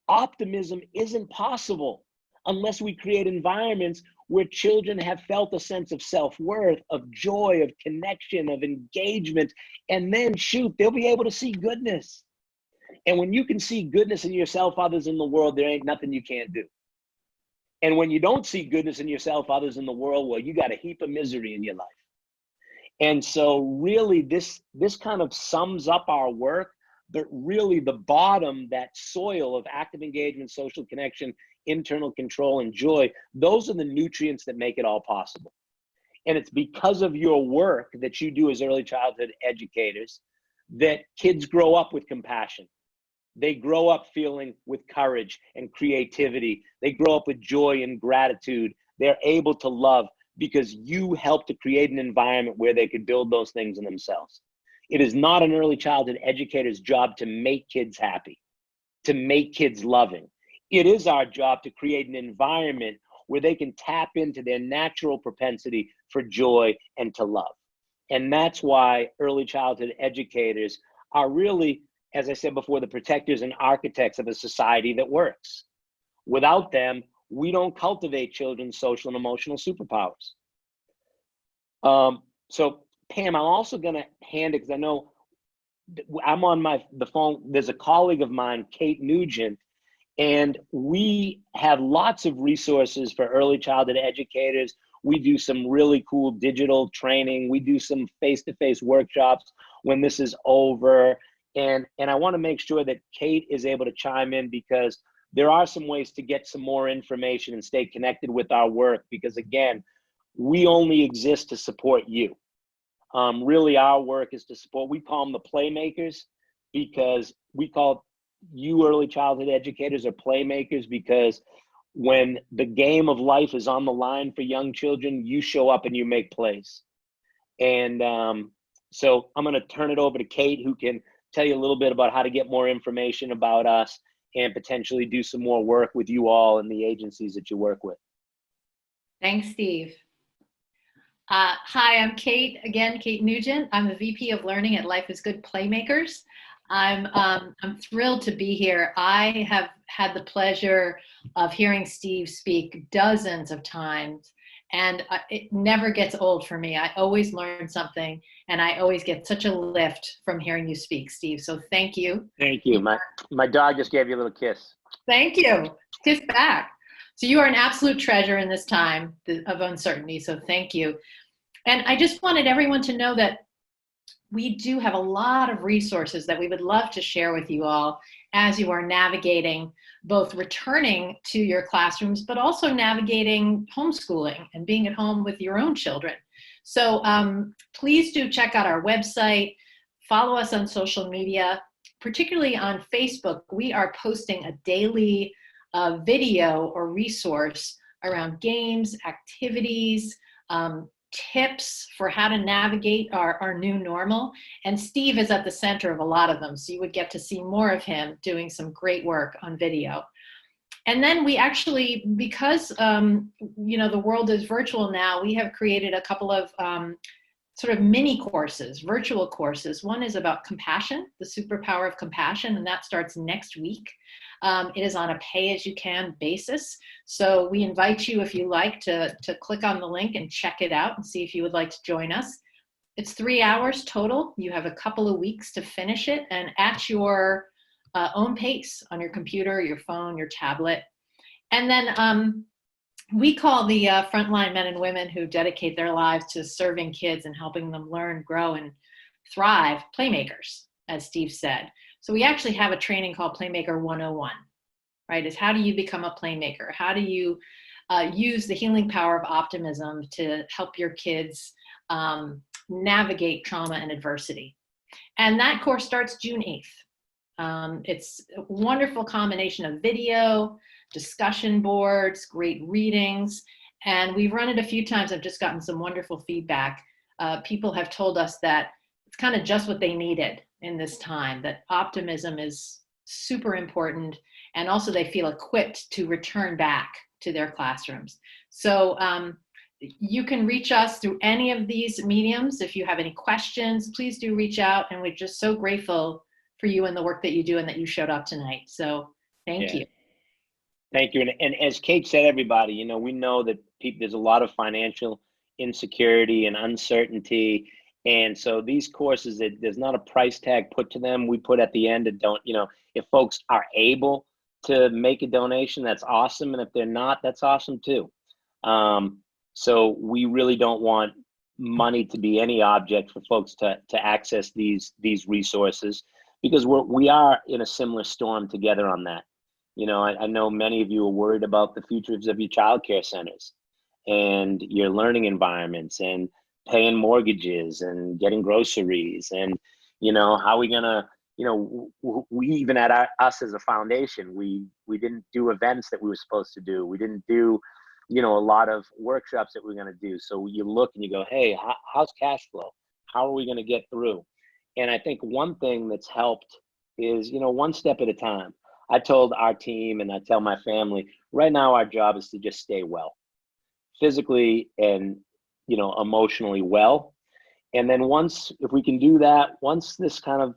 Optimism isn't possible unless we create environments where children have felt a sense of self-worth, of joy, of connection, of engagement, and then shoot, they'll be able to see goodness. And when you can see goodness in yourself, others, in the world, there ain't nothing you can't do. And when you don't see goodness in yourself, others, in the world, well, you got a heap of misery in your life. And so really this kind of sums up our work, but really the bottom, that soil of active engagement, social connection, internal control, and joy, those are the nutrients that make it all possible. And it's because of your work that you do as early childhood educators that kids grow up with compassion. They grow up feeling with courage and creativity. They grow up with joy and gratitude. They're able to love because you help to create an environment where they could build those things in themselves. It is not an early childhood educator's job to make kids happy, to make kids loving. It is our job to create an environment where they can tap into their natural propensity for joy and to love. And that's why early childhood educators are really, as I said before, the protectors and architects of a society that works. Without them, we don't cultivate children's social and emotional superpowers. So Pam, I'm also gonna hand it, because I know I'm on the phone. There's a colleague of mine, Kate Nugent, and we have lots of resources for early childhood educators. We do some really cool digital training. We do some face-to-face workshops when this is over. And I want to make sure that Kate is able to chime in, because there are some ways to get some more information and stay connected with our work, because again, we only exist to support you. Really, our work is to support, we call them the Playmakers, because we call you early childhood educators are Playmakers, because when the game of life is on the line for young children, you show up and you make plays. And so I'm going to turn it over to Kate, who can tell you a little bit about how to get more information about us and potentially do some more work with you all and the agencies that you work with. Thanks, Steve. Hi, I'm Kate, again, Kate Nugent. I'm the VP of Learning at Life is Good Playmakers. I'm thrilled to be here. I have had the pleasure of hearing Steve speak dozens of times, and it never gets old for me. I always learn something, and I always get such a lift from hearing you speak, Steve. So thank you. Thank you. My dog just gave you a little kiss. Thank you. Kiss back. So you are an absolute treasure in this time of uncertainty, so thank you. And I just wanted everyone to know that we do have a lot of resources that we would love to share with you all as you are navigating both returning to your classrooms, but also navigating homeschooling and being at home with your own children. So please do check out our website, follow us on social media, particularly on Facebook. We are posting a daily video or resource around games, activities, tips for how to navigate our new normal. And Steve is at the center of a lot of them. So you would get to see more of him doing some great work on video. And then we actually, because the world is virtual now, we have created a couple of sort of mini courses, virtual courses. One is about compassion, the superpower of compassion, and that starts next week. It is on a pay-as-you-can basis. So we invite you, if you like, to click on the link and check it out and see if you would like to join us. It's 3 hours total. You have a couple of weeks to finish it, and at your own pace on your computer, your phone, your tablet. And then we call the frontline men and women who dedicate their lives to serving kids and helping them learn, grow, and thrive, Playmakers, as Steve said. So we actually have a training called Playmaker 101, right? Is how do you become a playmaker? How do you use the healing power of optimism to help your kids navigate trauma and adversity? And that course starts June 8th. It's a wonderful combination of video, discussion boards, great readings, and we've run it a few times. I've just gotten some wonderful feedback. People have told us that it's kind of just what they needed in this time, that optimism is super important, and also they feel equipped to return back to their classrooms. So you can reach us through any of these mediums. If you have any questions, please do reach out, and we're just so grateful for you and the work that you do and that you showed up tonight. So thank you. Thank you. And as Kate said, everybody, we know that there's a lot of financial insecurity and uncertainty. And so these courses, there's not a price tag put to them. We put at the end, if folks are able to make a donation, that's awesome. And if they're not, that's awesome too. So we really don't want money to be any object for folks to access these resources, because we are in a similar storm together on that. I know many of you are worried about the futures of your childcare centers and your learning environments and paying mortgages and getting groceries, and how are we gonna, we even at us as a foundation, we didn't do events that we were supposed to do. We didn't do a lot of workshops that we're gonna do. So you look and you go, hey, how's cash flow? How are we gonna get through? And I think one thing that's helped is one step at a time. I told our team and I tell my family, right now our job is to just stay well, physically and emotionally well. And then if we can do that, once this kind of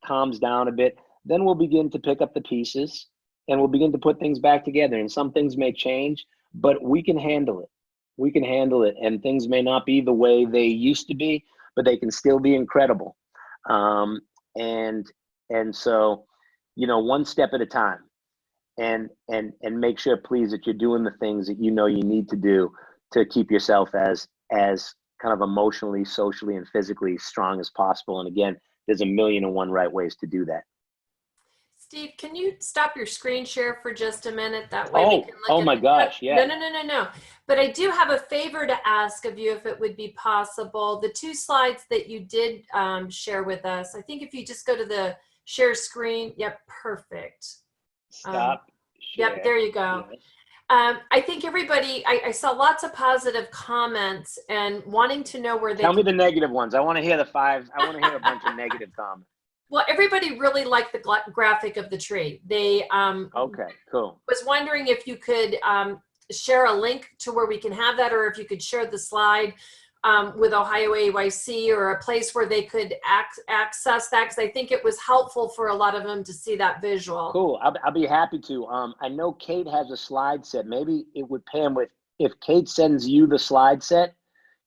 calms down a bit, then we'll begin to pick up the pieces and we'll begin to put things back together. And some things may change, but we can handle it. We can handle it. And things may not be the way they used to be, but they can still be incredible. And so, one step at a time, and make sure, please, that you're doing the things that you need to do to keep yourself as kind of emotionally, socially, and physically strong as possible. And again, there's 1,000,001 right ways to do that. Steve, can you stop your screen share for just a minute? That way we can look at my gosh, yeah. No. But I do have a favor to ask of you, if it would be possible. The 2 slides that you did share with us, I think if you just go to the share screen, yep, perfect. Stop. Share. Yep, there you go. Yeah. I think everybody, I saw lots of positive comments and wanting to know where they Tell me the negative ones. I want to hear the 5. I want to hear a bunch of negative comments. Well, everybody really liked the graphic of the tree. They Okay, cool. was wondering if you could share a link to where we can have that, or if you could share the slide with Ohio AYC, or a place where they could access that, because I think it was helpful for a lot of them to see that visual. Cool. I'll be happy to. I know Kate has a slide set. Maybe it would Pam with if Kate sends you the slide set,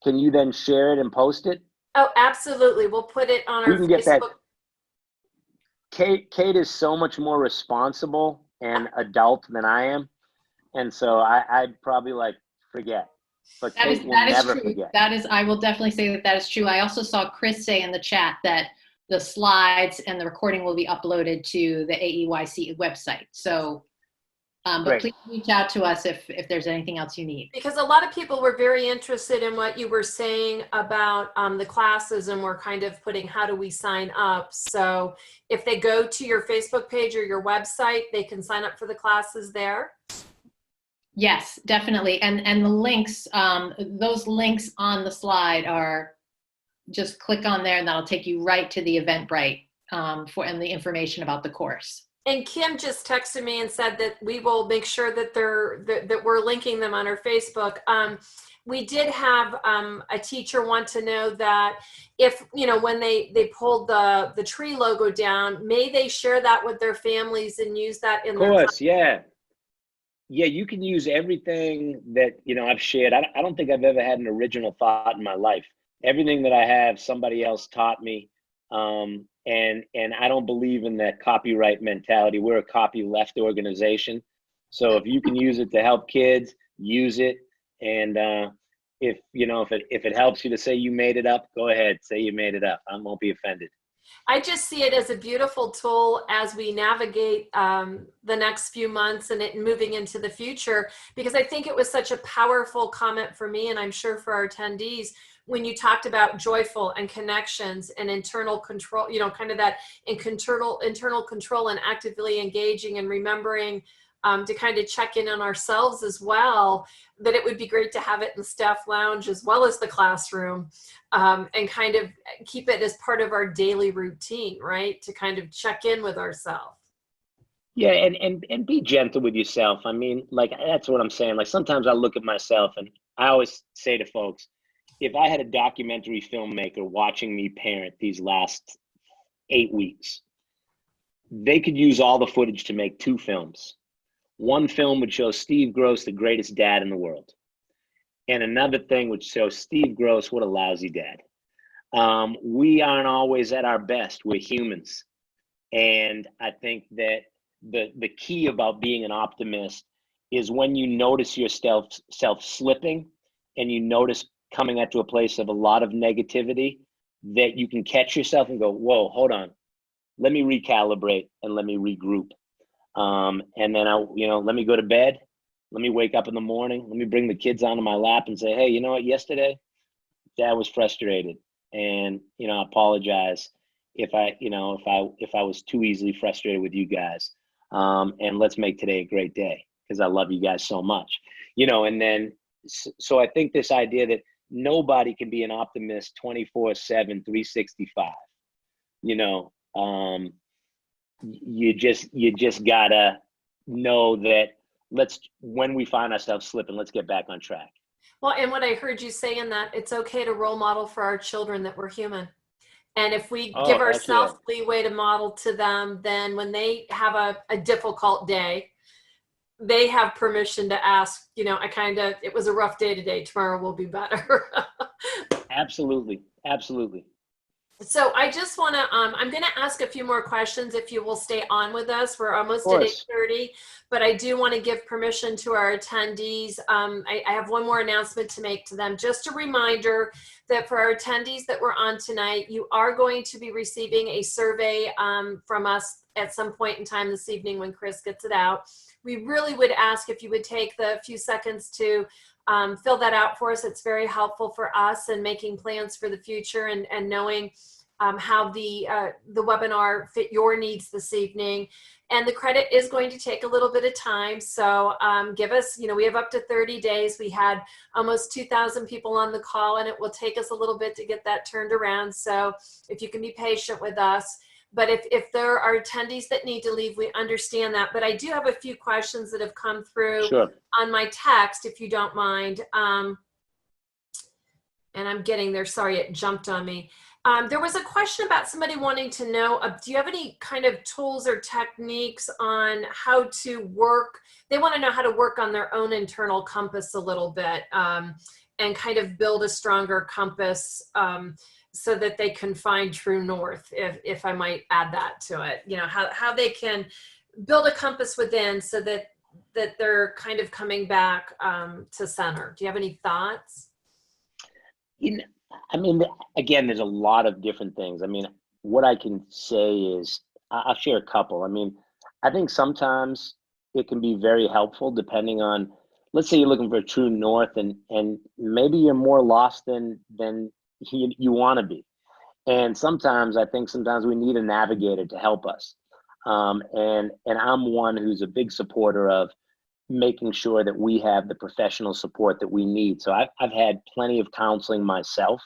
can you then share it and post it? Oh, absolutely. We'll put it on We our can get that. Facebook. Kate is so much more responsible and adult than I am, and so I'd probably like forget. But Kate will never forget. That is, I will definitely say that is true. I also saw Chris say in the chat that the slides and the recording will be uploaded to the AEYC website. So, but please reach out to us if there's anything else you need. Because a lot of people were very interested in what you were saying about the classes, and we're kind of putting, how do we sign up? So if they go to your Facebook page or your website, they can sign up for the classes there. Yes, definitely. And the links, those links on the slide are, just click on there and that'll take you right to the Eventbrite and the information about the course. And Kim just texted me and said that we will make sure that that we're linking them on our Facebook. We did have a teacher want to know that if, when they pulled the tree logo down, may they share that with their families and use that in their course, yeah. Yeah, you can use everything that, I've shared. I don't think I've ever had an original thought in my life. Everything that I have, somebody else taught me. And I don't believe in that copyright mentality. We're a copyleft organization. So if you can use it to help kids, use it. And if it helps you to say you made it up, go ahead, say you made it up. I won't be offended. I just see it as a beautiful tool as we navigate the next few months and moving into the future, because I think it was such a powerful comment for me, and I'm sure for our attendees, when you talked about joyful and connections and internal control, kind of that internal control and actively engaging and remembering to kind of check in on ourselves as well, that it would be great to have it in the staff lounge as well as the classroom, and kind of keep it as part of our daily routine, right? To kind of check in with ourselves. Yeah, and be gentle with yourself. I mean, like, that's what I'm saying. Like, sometimes I look at myself and I always say to folks, if I had a documentary filmmaker watching me parent these last 8 weeks, they could use all the footage to make 2 films. One film would show Steve Gross, the greatest dad in the world. And another thing would show Steve Gross, what a lousy dad. We aren't always at our best. We're humans. And I think that the key about being an optimist is when you notice yourself slipping, and you notice coming up to a place of a lot of negativity, that you can catch yourself and go, whoa, hold on. Let me recalibrate and let me regroup. And then let me go to bed. Let me wake up in the morning. Let me bring the kids onto my lap and say, hey, you know what? Yesterday, Dad was frustrated, and I apologize if I was too easily frustrated with you guys. And let's make today a great day, because I love you guys so much. And then so I think this idea that nobody can be an optimist 24/7, 365. You just gotta know that when we find ourselves slipping, let's get back on track. Well, and what I heard you say in that, it's okay to role model for our children that we're human. And if we give ourselves leeway to model to them, then when they have a difficult day, they have permission to ask, it was a rough day today, tomorrow will be better. Absolutely. Absolutely. So I just want to, I'm going to ask a few more questions if you will stay on with us. We're almost at 8:30, but I do want to give permission to our attendees. I have one more announcement to make to them. Just a reminder that for our attendees that were on tonight, you are going to be receiving a survey from us at some point in time this evening when Chris gets it out. We really would ask if you would take the few seconds to fill that out for us. It's very helpful for us in making plans for the future and knowing how the webinar fit your needs this evening. And the credit is going to take a little bit of time. So give us, we have up to 30 days. We had almost 2,000 people on the call, and it will take us a little bit to get that turned around. So if you can be patient with us. But if there are attendees that need to leave, we understand that. But I do have a few questions that have come through Sure. on my text, if you don't mind. And I'm getting there. Sorry, it jumped on me. There was a question about somebody wanting to know, do you have any kind of tools or techniques on how to work? They want to know how to work on their own internal compass a little bit, and kind of build a stronger compass, so that they can find true north, if I might add that to it. You know, how they can build a compass within so that they're kind of coming back to center. Do you have any thoughts? I mean, again, there's a lot of different things. I mean, what I can say is, I'll share a couple. I mean, I think sometimes it can be very helpful depending on, let's say you're looking for a true north, and maybe you're more lost than you want to be. And sometimes I think sometimes we need a navigator to help us. And I'm one who's a big supporter of making sure that we have the professional support that we need. So I've had plenty of counseling myself,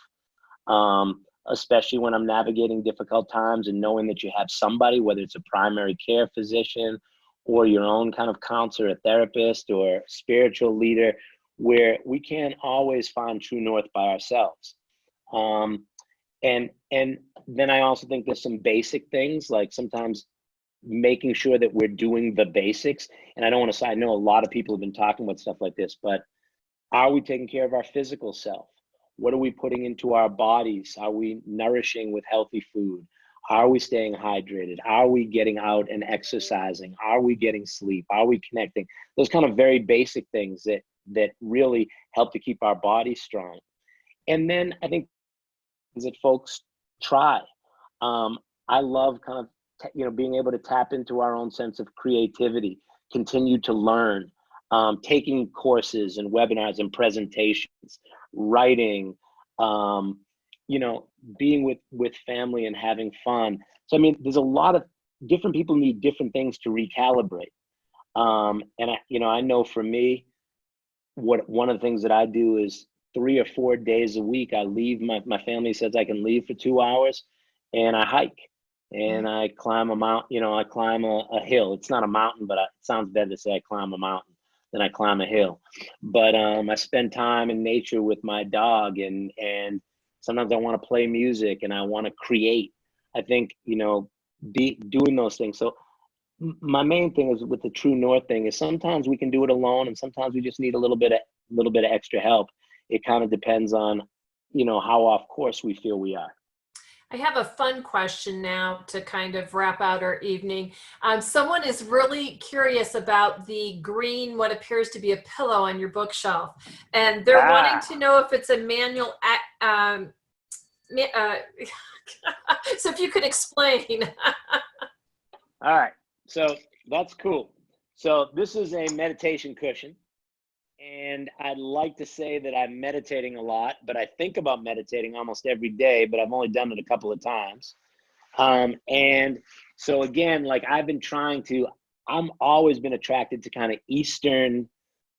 especially when I'm navigating difficult times, and knowing that you have somebody, whether it's a primary care physician or your own kind of counselor, a therapist, or spiritual leader, where we can't always find true north by ourselves. And then I also think there's some basic things, like sometimes making sure that we're doing the basics. And I don't want to say, I know a lot of people have been talking about stuff like this, but are we taking care of our physical self? What are we putting into our bodies? Are we nourishing with healthy food? Are we staying hydrated? Are we getting out and exercising? Are we getting sleep? Are we connecting? Those kind of very basic things that really help to keep our bodies strong. And then I think that folks try. I love kind of being able to tap into our own sense of creativity, continue to learn, taking courses and webinars and presentations, writing, being with family and having fun. So, I mean, there's a lot of different people need different things to recalibrate. And I know for me, one of the things that I do is 3 or 4 days a week, I leave, my family says I can leave for 2 hours, and I hike. And I climb a mountain, I climb a hill. It's not a mountain, but it sounds better to say I climb a mountain than I climb a hill. But I spend time in nature with my dog, and sometimes I want to play music and I want to create. I think, doing those things. So my main thing is with the true north thing is sometimes we can do it alone, and sometimes we just need a little bit of extra help. It kind of depends on, how off course we feel we are. I have a fun question now to kind of wrap out our evening. Someone is really curious about the green, what appears to be a pillow on your bookshelf. And they're wanting to know if it's a manual. So if you could explain. All right. So that's cool. So this is a meditation cushion. And I'd like to say that I'm meditating a lot, but I think about meditating almost every day, but I've only done it a couple of times. And so again, like I'm always been attracted to kind of Eastern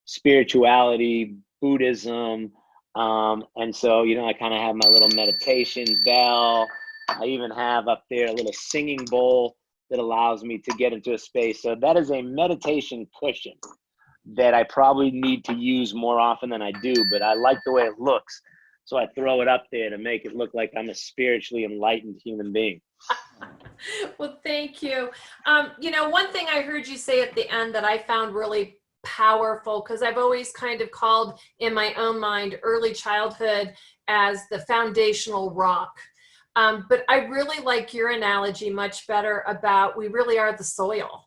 spirituality, Buddhism. And so, I kind of have my little meditation bell. I even have up there a little singing bowl that allows me to get into a space. So that is a meditation cushion that I probably need to use more often than I do, but I like the way it looks. So I throw it up there to make it look like I'm a spiritually enlightened human being. Well, thank you. One thing I heard you say at the end that I found really powerful, because I've always kind of called in my own mind early childhood as the foundational rock. But I really like your analogy much better about we really are the soil.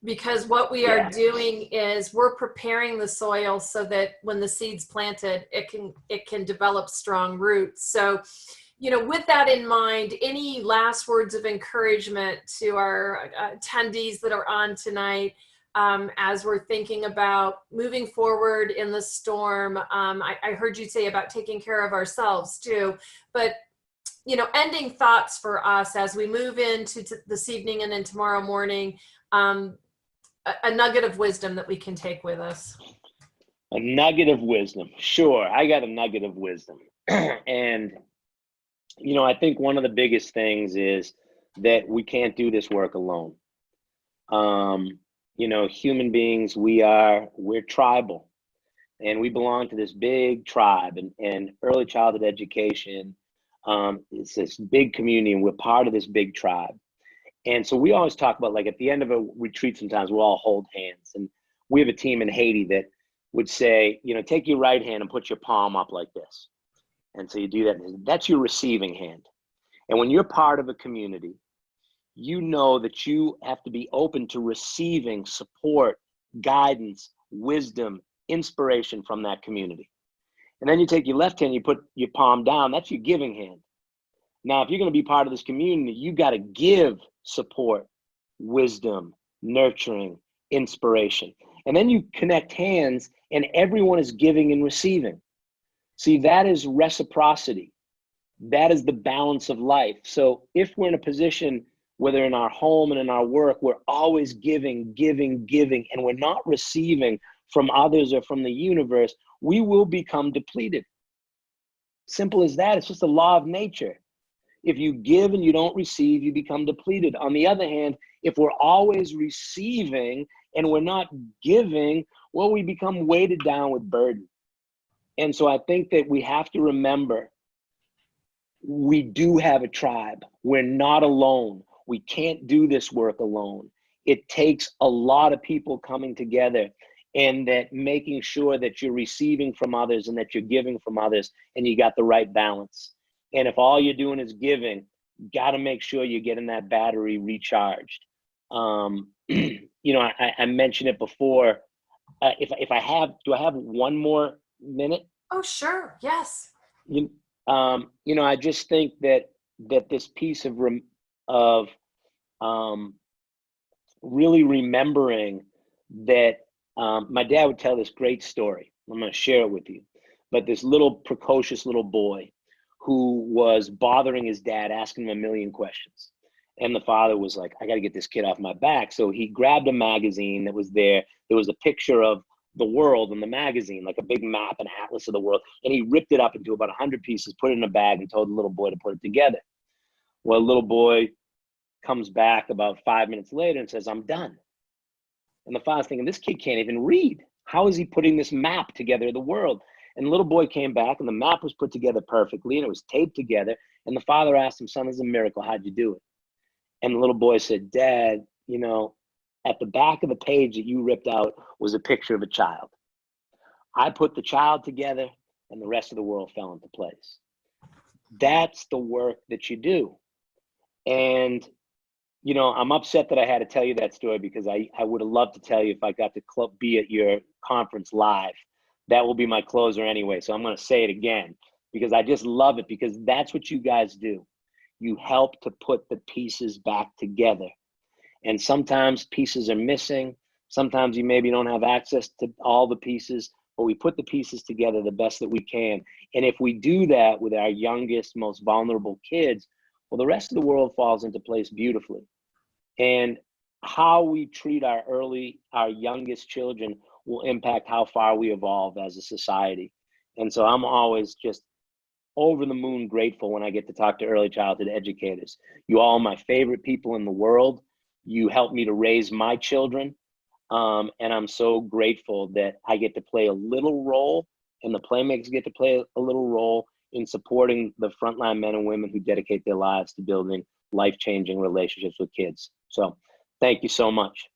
Because what we are doing is we're preparing the soil so that when the seed's planted, it can develop strong roots. So, with that in mind, any last words of encouragement to our attendees that are on tonight as we're thinking about moving forward in the storm? I heard you say about taking care of ourselves too, but ending thoughts for us as we move into this evening and then tomorrow morning. A nugget of wisdom that we can take with us. A nugget of wisdom. Sure. I got a nugget of wisdom. And, I think one of the biggest things is that we can't do this work alone. You know, human beings, we're tribal, and we belong to this big tribe, and early childhood education is this big community, and we're part of this big tribe. And so we always talk about, like, at the end of a retreat, sometimes we'll all hold hands. And we have a team in Haiti that would say, you know, take your right hand and put your palm up like this. And so you do that. That's your receiving hand. And when you're part of a community, you know that you have to be open to receiving support, guidance, wisdom, inspiration from that community. And then you take your left hand, you put your palm down, that's your giving hand. Now, if you're going to be part of this community, you got to give support, wisdom, nurturing, inspiration. And then you connect hands, and everyone is giving and receiving. See, that is reciprocity. That is the balance of life. So if we're in a position, whether in our home and in our work, we're always giving, and we're not receiving from others or from the universe, we will become depleted. Simple as that. It's just a law of nature. If you give and you don't receive, you become depleted. On the other hand, if we're always receiving and we're not giving, well, we become weighted down with burden. And so I think that we have to remember, we do have a tribe. We're not alone. We can't do this work alone. It takes a lot of people coming together, and that making sure that you're receiving from others and that you're giving from others, and you got the right balance. And if all you're doing is giving, got to make sure you're getting that battery recharged. You know, I mentioned it before. Do I have one more minute? Oh, sure. Yes. You know, I just think that this piece of really remembering that my dad would tell this great story. I'm going to share it with you. But this little precocious little boy who was bothering his dad, asking him a million questions. And the father was like, I got to get this kid off my back. So he grabbed a magazine that was there. There was a picture of the world in the magazine, like a big map, an atlas of the world. And he ripped it up into about 100 pieces, put it in a bag, and told the little boy to put it together. Well, the little boy comes back about 5 minutes later and says, I'm done. And the father's thinking, this kid can't even read. How is he putting this map together of the world? And the little boy came back, and the map was put together perfectly, and it was taped together. And the father asked him, son, this is a miracle. How'd you do it? And the little boy said, Dad, you know, at the back of the page that you ripped out was a picture of a child. I put the child together, and the rest of the world fell into place. That's the work that you do. And, you know, I'm upset that I had to tell you that story, because I would have loved to tell you if I got to be at your conference live. That will be my closer anyway. So I'm going to say it again, because I just love it, because that's what you guys do. You help to put the pieces back together. And sometimes pieces are missing. Sometimes you maybe don't have access to all the pieces, but we put the pieces together the best that we can. And if we do that with our youngest, most vulnerable kids, well, the rest of the world falls into place beautifully. And how we treat our youngest children will impact how far we evolve as a society. And so I'm always just over the moon grateful when I get to talk to early childhood educators. You all are my favorite people in the world. You helped me to raise my children. And I'm so grateful that I get to play a little role, and the Playmakers get to play a little role in supporting the frontline men and women who dedicate their lives to building life-changing relationships with kids. So thank you so much.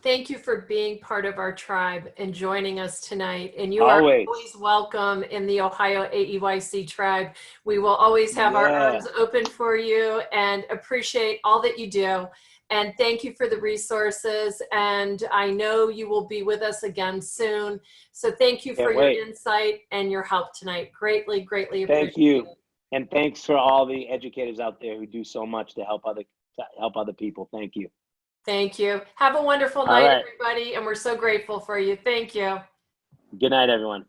Thank you for being part of our tribe and joining us tonight. And you Always. are always welcome in the Ohio AEYC tribe. We will always have our arms open for you and appreciate all that you do. And thank you for the resources. And I know you will be with us again soon. So thank you for your insight and your help tonight. Greatly, greatly appreciate it. Thank you. And thanks for all the educators out there who do so much to help other people. Thank you. Thank you. Have a wonderful night, everybody. And we're so grateful for you. Thank you. Good night, everyone.